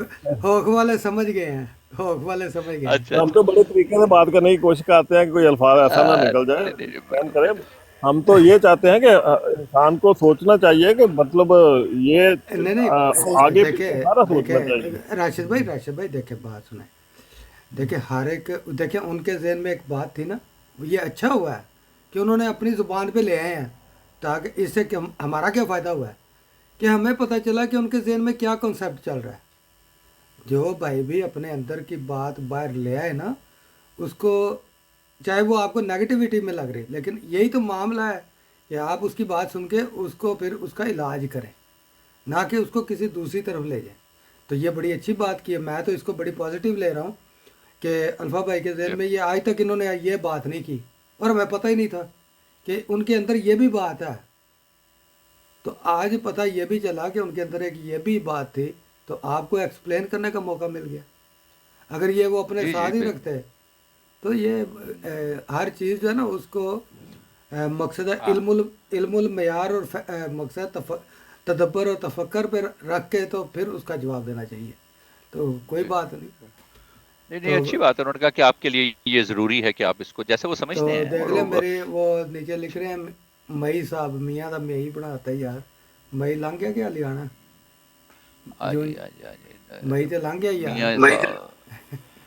ہوک والے سمجھ گئے ہیں، ہوک والے سمجھ گئے ہیں۔ اچھا ہم تو اچھا بڑے طریقے سے بات کرنے کی کوشش کرتے ہیں کہ کوئی الفاظ ایسا نہ نکل جائے، نہیں نہیں فہم کریں۔ ہم تو یہ چاہتے ہیں کہ انسان کو سوچنا چاہیے کہ مطلب یہ نہیں نہیں، آگے پیچھے دیکھیں سارا سوچنا چاہیے۔ دیکھیں راشد بھائی دیکھیں بات سنیں، دیکھیں ہر ایک، دیکھیں ان کے ذہن میں ایک بات تھی نا، یہ اچھا ہوا ہے کہ انہوں نے اپنی زبان پہ لے آئے ہیں، تاکہ اس سے ہمارا کیا فائدہ ہوا ہے کہ ہمیں پتہ چلا کہ ان کے ذہن میں کیا کنسیپٹ چل رہا ہے۔ جو بھائی بھی اپنے اندر کی بات باہر لے آئے نا، اس کو چاہے وہ آپ کو نیگیٹیوٹی میں لگ رہی، لیکن یہی تو معاملہ ہے کہ آپ اس کی بات سن کے اس کو پھر اس کا علاج کریں، نہ کہ اس کو کسی دوسری طرف لے جائیں۔ تو یہ بڑی اچھی بات کی ہے، میں تو اس کو بڑی پازیٹیو لے رہا ہوں کہ الفا بھائی کے ذہن میں یہ آج تک انہوں نے یہ بات نہیں کی، اور ہمیں پتہ ہی نہیں تھا کہ ان کے اندر یہ بھی بات ہے، تو آج پتہ یہ بھی چلا کہ ان کے اندر ایک یہ بھی بات تھی، تو آپ کو ایکسپلین کرنے کا موقع مل گیا۔ اگر یہ وہ اپنے جی جی ساتھ ہی بالکل رکھتے تو یہ ہر چیز جو ہے نا اس کو مقصد ہے ہاں علم المعیار اور مقصد تدبر اور تفکر پہ رکھ کے تو پھر اس کا جواب دینا چاہیے، تو کوئی جی بات نہیں۔ نہیں نہیں تو اچھی بات ہے، انہوں نے کہا کہ آپ کے لیے یہ ضروری ہے کہ آپ اس کو جیسے وہ تو سمجھتے ہیں دیکھ لیں اور میری وہ نیچے لکھ رہے ہیں مئی صاحب، میاں دا مئی بناتا ہے یار، مئی لنگ گیا کیا لیانا، جون آجی آجی آجی مئی تے لنگ گیا یار۔ میاں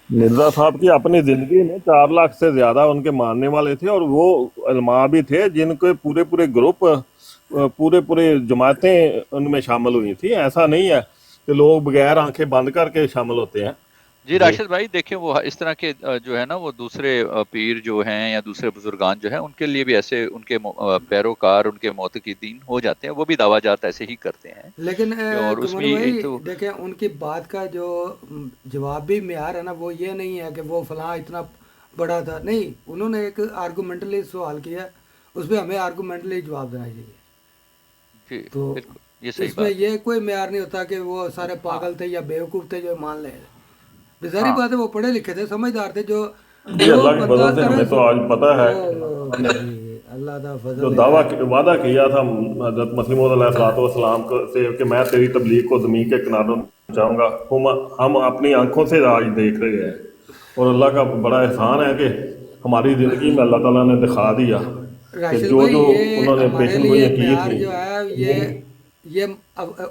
مرزا صاحب کی اپنی زندگی میں 4 لاکھ سے زیادہ ان کے ماننے والے تھے، اور وہ علماء بھی تھے جن کے پورے پورے گروپ، پورے پورے جماعتیں ان میں شامل ہوئی تھی۔ ایسا نہیں ہے کہ لوگ بغیر آنکھیں بند کر کے شامل ہوتے ہیں۔ جی جی راشد بھائی دیکھیں وہ اس طرح کے جو ہے نا وہ دوسرے پیر جو ہیں یا دوسرے بزرگان جو ہیں ان کے لیے بھی ایسے ان کے پیروکار ان کے معتقدین ہو جاتے ہیں، وہ بھی دعویٰ جات ایسے ہی کرتے ہیں لیکن کہ اور اس کمر میں بھائی تو دیکھیں ان کی بات کا جو جوابی معیار ہے نا، وہ یہ نہیں ہے کہ وہ فلاں اتنا بڑا تھا، نہیں، انہوں نے ایک آرگومنٹلی سوال کیا، اس پہ ہمیں آرگومنٹلی جواب دینا چاہیے۔ جی تو بالکل یہ صحیح اس میں بات ہے یہ کوئی معیار نہیں ہوتا کہ وہ سارے ہاں پاگل تھے یا بیوقوف تھے جو مان لے، بظاہری ہاں بات ہے وہ پڑھے لکھے تھے، سمجھدار تھے، جو جی، جو اللہ کے بندہ فضل سے کرے ہمیں تو آج پتہ ہے او کہ بھائی اللہ دا جو فضل ہے۔ وعدہ کیا تھا حضرت مسیح موعود علیہ الصلوۃ والسلام سے کہ میں تیری تبلیغ کو زمین کے کناروں پہنچاؤں گا، ہم اپنی آنکھوں سے آج دیکھ رہے ہیں، اور اللہ کا بڑا احسان ہے کہ ہماری زندگی میں اللہ تعالیٰ نے دکھا دیا کہ راشد جو بھائی جو یہ انہوں نے ہمارے پیشن لیے گوئیاں کی معیار تھیں جو ہے یہ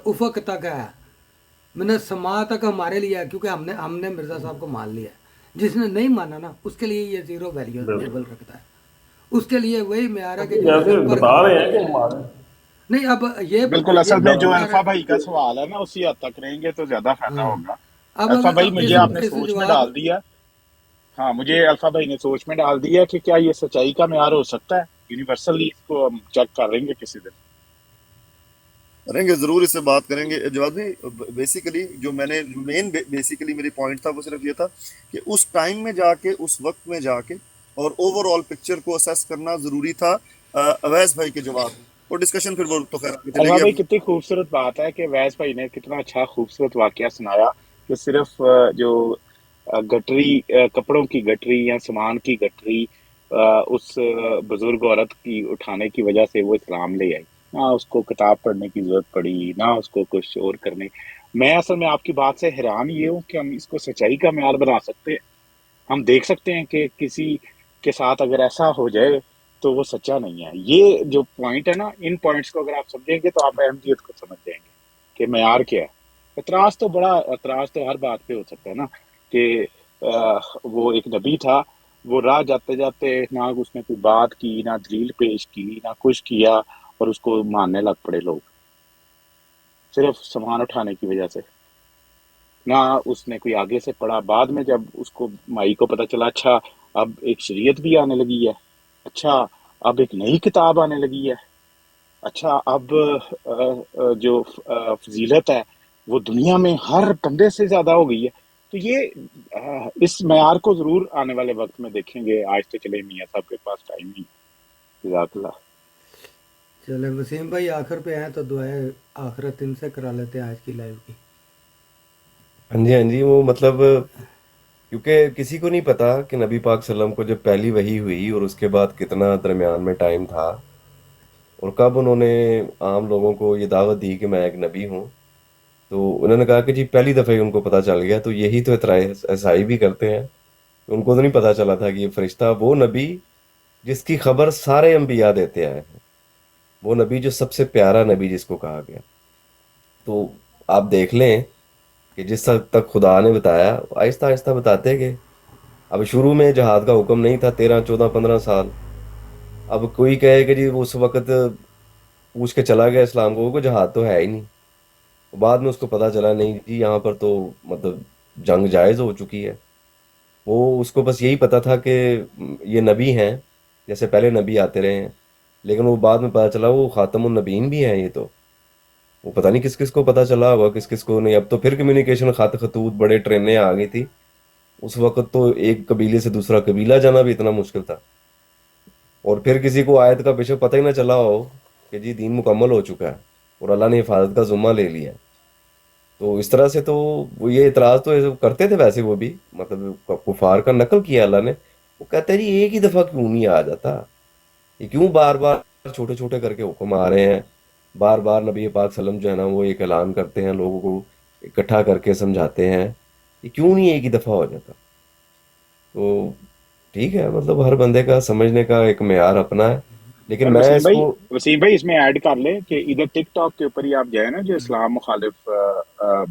افق تک ہے، من سما تک ہمارے لیے ہے، کیونکہ ہم نے مرزا صاحب کو مان لیا ہے، جس نے نہیں مانا نا اس کے لیے یہ زیرو ویلیویبل بالکل رکھتا ہے، اس کے لیے وہی معیار ہے کہ جو جیسے نظر پر بتا رہے ہیں کہ ہمارے نہیں، اب بالکل، یہ اصل میں جو یار الفا بھائی کا سوال ہے نا اسی حد تک رہیں گے تو زیادہ فائدہ ہاں، ہوگا۔ اب الفا بھائی مجھے آپ نے اس سوچ میں جواب ڈال دیا، ہاں مجھے الفا بھائی نے سوچ میں ڈال دیا کہ کیا یہ سچائی کا معیار ہو سکتا ہے؟ یونیورسلی اس کو ہم چیک کریں گے کسی دن۔ کریں گے ضرور، اس سے بات کریں گے جواد بھائی۔ بیسیکلی جو میں نے مین بیسیکلی میری پوائنٹ تھا وہ صرف یہ تھا کہ اس ٹائم میں جا کے اس وقت میں جا کے اور اوور آل پکچر کو اسیس کرنا ضروری تھا اویس بھائی کے جواب میں، اور ڈسکشن پھر وہ تو خیر آگے چلے الفا گی بھائی اب۔ کتنی خوبصورت بات ہے کہ ویس بھائی نے کتنا اچھا خوبصورت واقعہ سنایا کہ صرف جو گٹری کپڑوں کی گٹری یا سامان کی گٹری اس بزرگ عورت کی اٹھانے کی وجہ سے وہ اسلام لے آئی، نہ اس کو کتاب پڑھنے کی ضرورت پڑی، نہ اس کو کچھ اور کرنے۔ میں اصل میں آپ کی بات سے حیران یہ ہوں کہ ہم اس کو سچائی کا معیار بنا سکتے ہیں۔ ہم دیکھ سکتے ہیں کہ کسی کے ساتھ اگر ایسا ہو جائے تو وہ سچا نہیں ہے۔ یہ جو پوائنٹ ہے نا، ان پوائنٹس کو اگر آپ سمجھیں گے تو آپ اہمیت کو سمجھ جائیں گے کہ معیار کیا ہے۔ اعتراض تو ہر بات پہ ہو سکتا ہے نا، کہ وہ ایک نبی تھا، وہ راہ جاتے جاتے نہ اس نے کوئی بات کی، نہ دلیل پیش کی، نہ کچھ کیا، اور اس کو ماننے لگ پڑے لوگ صرف سامان اٹھانے کی وجہ سے۔ نہ اس نے کوئی آگے سے پڑھا. بعد میں جب اس کو مائی کو پتہ چلا اچھا اب ایک شریعت بھی آنے لگی ہے، اچھا اب ایک نئی کتاب آنے لگی ہے، اچھا اب جو فضیلت ہے وہ دنیا میں ہر بندے سے زیادہ ہو گئی ہے. تو یہ اس معیار کو ضرور آنے والے وقت میں دیکھیں گے. آج تو چلے میاں صاحب کے پاس ٹائم نہیں. جزاک اللہ. چلیں وسیم بھائی آخر پہ ہیں تو دعائیں آخرت ان سے کرا لیتے ہیں آج کی لائیو کی. ہاں جی، ہاں جی، وہ مطلب کیونکہ کسی کو نہیں پتا کہ نبی پاک صلی اللہ علیہ وسلم کو جب پہلی وحی ہوئی اور اس کے بعد کتنا درمیان میں ٹائم تھا، اور کب انہوں نے عام لوگوں کو یہ دعوت دی کہ میں ایک نبی ہوں. تو انہوں نے کہا کہ جی پہلی دفعہ ہی ان کو پتہ چل گیا. تو یہی تو عیسائی بھی کرتے ہیں. ان کو تو نہیں پتہ چلا تھا کہ یہ فرشتہ وہ نبی جس کی خبر سارے انبیاء دیتے آئے ہیں، وہ نبی جو سب سے پیارا نبی جس کو کہا گیا. تو آپ دیکھ لیں کہ جس حد تک خدا نے بتایا آہستہ آہستہ بتاتے گئے. اب شروع میں جہاد کا حکم نہیں تھا 13 14 15 سال. اب کوئی کہے کہ جی وہ اس وقت پوچھ کے چلا گیا اسلام کو کہ جہاد تو ہے ہی نہیں. بعد میں اس کو پتا چلا نہیں جی یہاں پر تو مطلب جنگ جائز ہو چکی ہے. وہ اس کو بس یہی پتا تھا کہ یہ نبی ہیں جیسے پہلے نبی آتے رہے ہیں، لیکن وہ بعد میں پتا چلا وہ خاتم النبیین بھی ہیں. یہ تو وہ پتہ نہیں کس کس کو پتا چلا ہوگا کس کس کو نہیں. اب تو پھر کمیونیکیشن خط خطوط بڑے ٹرینیں آ گئی تھی. اس وقت تو ایک قبیلے سے دوسرا قبیلہ جانا بھی اتنا مشکل تھا. اور پھر کسی کو آیت کا بے شک پتہ ہی نہ چلا ہو کہ جی دین مکمل ہو چکا ہے اور اللہ نے حفاظت کا ذمہ لے لیا ہے. تو اس طرح سے تو وہ یہ اعتراض تو کرتے تھے ویسے وہ بھی، مطلب کفار کا نقل کیا اللہ نے. وہ کہتے ہیں جی ایک ہی دفعہ کیوں نہیں آ جاتا، یہ کیوں بار بار چھوٹے چھوٹے کر کے حکم آ رہے ہیں. بار بار نبی پاک صلی اللہ علیہ وسلم جو ہے نا وہ ایک اعلان کرتے ہیں، لوگوں کو اکٹھا کر کے سمجھاتے ہیں، یہ کیوں نہیں ایک ہی دفعہ ہو جاتا. تو ٹھیک ہے، مطلب ہر بندے کا سمجھنے کا ایک معیار اپنا ہے. لیکن اور میں اس کو وسیم بھائی اس میں ایڈ کر لیں کہ ادھر ٹک ٹاک کے اوپر ہی آپ جائیں نا، جو اسلام مخالف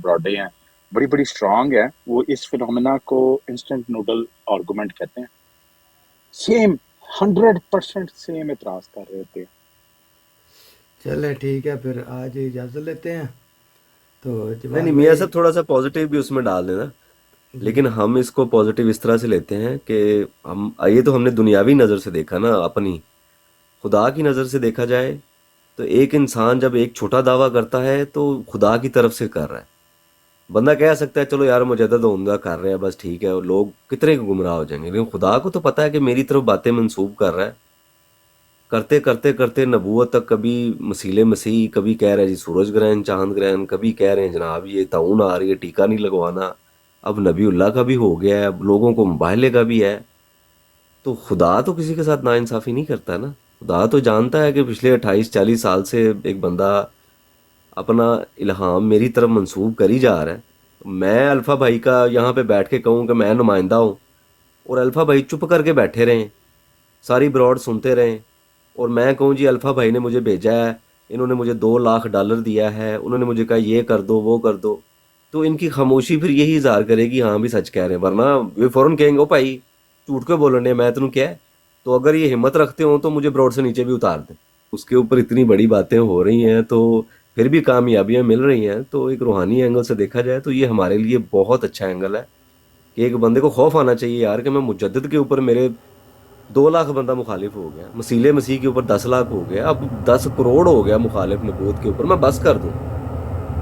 براڈے ہیں بڑی بڑی اسٹرانگ ہیں، وہ اس فنومنا کو انسٹنٹ نوڈل آرگومنٹ کہتے ہیں. سیم 100% سیم اعتراض کر رہے ہوتے ہیں. چلے ٹھیک ہے پھر آج اجازت لیتے ہیں. تو نہیں جوان نہیں، میاں بھائی صاحب تھوڑا سا پازیٹیو بھی اس میں ڈال دینا. جی لیکن ہم اس کو پازیٹیو اس طرح سے لیتے ہیں کہ ہم یہ تو ہم نے دنیاوی نظر سے دیکھا نا، اپنی خدا کی نظر سے دیکھا جائے تو ایک انسان جب ایک چھوٹا دعویٰ کرتا ہے تو خدا کی طرف سے کر رہا ہے. بندہ کہہ سکتا ہے چلو یار مجدد عمدہ کر رہے ہیں بس ٹھیک ہے، اور لوگ کتنے گمراہ ہو جائیں گے، لیکن خدا کو تو پتا ہے کہ میری طرف باتیں منسوب کر رہا ہے. کرتے کرتے کرتے نبوت تک، کبھی مسیح مسیح، کبھی کہہ رہے جی سورج گرہن چاند گرہن، کبھی کہہ رہے ہیں جناب یہ طاعون آ رہی ہے ٹیکہ نہیں لگوانا. اب نبی اللہ کا بھی ہو گیا ہے، اب لوگوں کو مباہلے کا بھی ہے. تو خدا تو کسی کے ساتھ ناانصافی نہیں کرتا نا. خدا تو جانتا ہے کہ پچھلے 28 40 سال سے ایک بندہ اپنا الہام میری طرف منسوب کری جا رہا ہے. میں الفا بھائی کا یہاں پہ بیٹھ کے کہوں کہ میں نمائندہ ہوں، اور الفا بھائی چپ کر کے بیٹھے رہیں، ساری براڈ سنتے رہیں، اور میں کہوں جی الفا بھائی نے مجھے بھیجا ہے، انہوں نے مجھے $2 لاکھ دیا ہے، انہوں نے مجھے کہا یہ کر دو وہ کر دو. تو ان کی خاموشی پھر یہی اظہار کرے گی ہاں بھی سچ کہہ رہے ہیں، ورنہ یہ فوراً کہیں گے او بھائی جھوٹ کے بولنے میں تینوں کیا ہے. تو اگر یہ ہمت رکھتے ہوں تو مجھے براڈ سے نیچے بھی اتار دیں. اس کے اوپر اتنی بڑی باتیں ہو رہی ہیں تو پھر بھی کامیابیاں مل رہی ہیں. تو ایک روحانی اینگل سے دیکھا جائے تو یہ ہمارے لیے بہت اچھا اینگل ہے کہ ایک بندے کو خوف آنا چاہیے یار کہ میں مجدد کے اوپر میرے 2 لاکھ بندہ مخالف ہو گیا، مسیح مسیح کے اوپر 10 لاکھ ہو گیا، اب 10 کروڑ ہو گیا مخالف نبوت کے اوپر، میں بس کر دوں.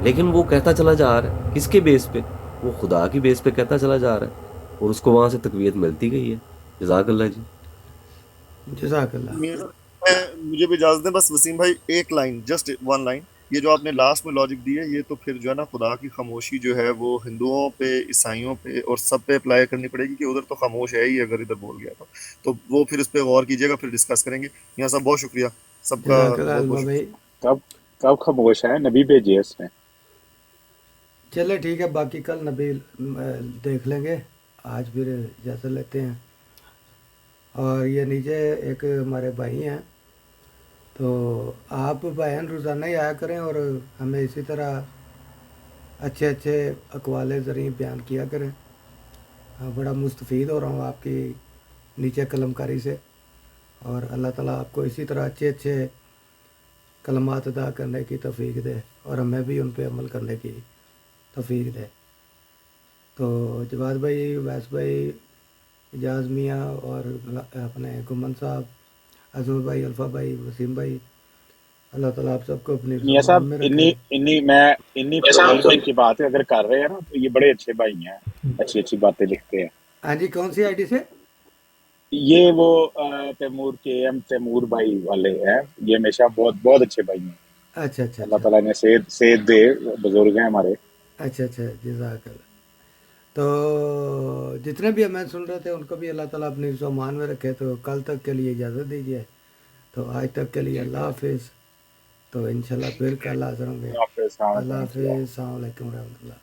لیکن وہ کہتا چلا جا رہا ہے، کس کے بیس پہ؟ وہ خدا کی بیس پہ کہتا چلا جا رہا ہے، اور اس کو وہاں سے تقویت ملتی گئی ہے. جزاک اللہ جی. جزاک اللہ. مجھے بھی اجازت دیں بس وسیم بھائی ایک لائن، جسٹ ون لائن. یہ جو آپ نے لاسٹ میں لاجک دی ہے یہ تو پھر جو ہے نا خدا کی خاموشی جو ہے وہ ہندوؤں پہ عیسائیوں پہ اور سب پہ اپلائی کرنی پڑے گی کہ ادھر تو خاموش ہے ہی اگر ادھر بول گیا تو وہ پھر اس پہ غور کیجیے گا، پھر ڈسکس کریں گے. یہاں صاحب بہت شکریہ، سب کا جزاک اللہ بہت الفا بہت بھائی. شکریہ. کب کب خاموش ہے؟ نبی بھیجے اس نے. چلے ٹھیک ہے، باقی کل نبی دیکھ لیں گے. آج پھر اجازت لیتے ہیں. اور یہ نیچے ایک ہمارے بھائی ہیں، تو آپ بہن روزانہ ہی آیا کریں اور ہمیں اسی طرح اچھے اچھے اقوال زرعی بیان کیا کریں. بڑا مستفید ہو رہا ہوں آپ کی نیچے قلم کاری سے، اور اللہ تعالیٰ آپ کو اسی طرح اچھے اچھے کلمات ادا کرنے کی توفیق دے اور ہمیں بھی ان پہ عمل کرنے کی توفیق دے. تو جواد بھائی، ویس بھائی، اجاز میاں اور اپنے گمن صاحب، عظمت بھائی، الفا بھائی، وسیم بھائی، اللہ تعالیٰ آپ سب کو اپنی میاں صاحب امان میں رکھے۔ انہی پروفیشن کی بات ہے اگر کر رہے ہیں نا تو یہ بڑے اچھے بھائی ہیں، اچھی اچھی باتیں لکھتے ہیں. ہاں جی، کون سی آئی ڈی سے؟ یہ وہ تیمور کے ایم تیمور بھائی والے ہیں، یہ ہمیشہ بہت بہت اچھے بھائی ہیں. اچھا اچھا اللہ اچھا تعالیٰ نے صحت دے، بزرگ ہیں ہمارے. اچھا اچھا، جزاک اللہ۔ تو جتنے بھی ہمیں سن رہے تھے ان کو بھی اللہ تعالیٰ اپنی حفظ و امان میں رکھے۔ تو کل تک کے لیے اجازت دیجیے، تو آج تک کے لیے اللہ حافظ، تو انشاءاللہ پھر کل حاضر ہوں گے۔ اللہ حافظ. السلام اللہ علیکم. حافظ، السلام علیکم ورحمۃ اللہ۔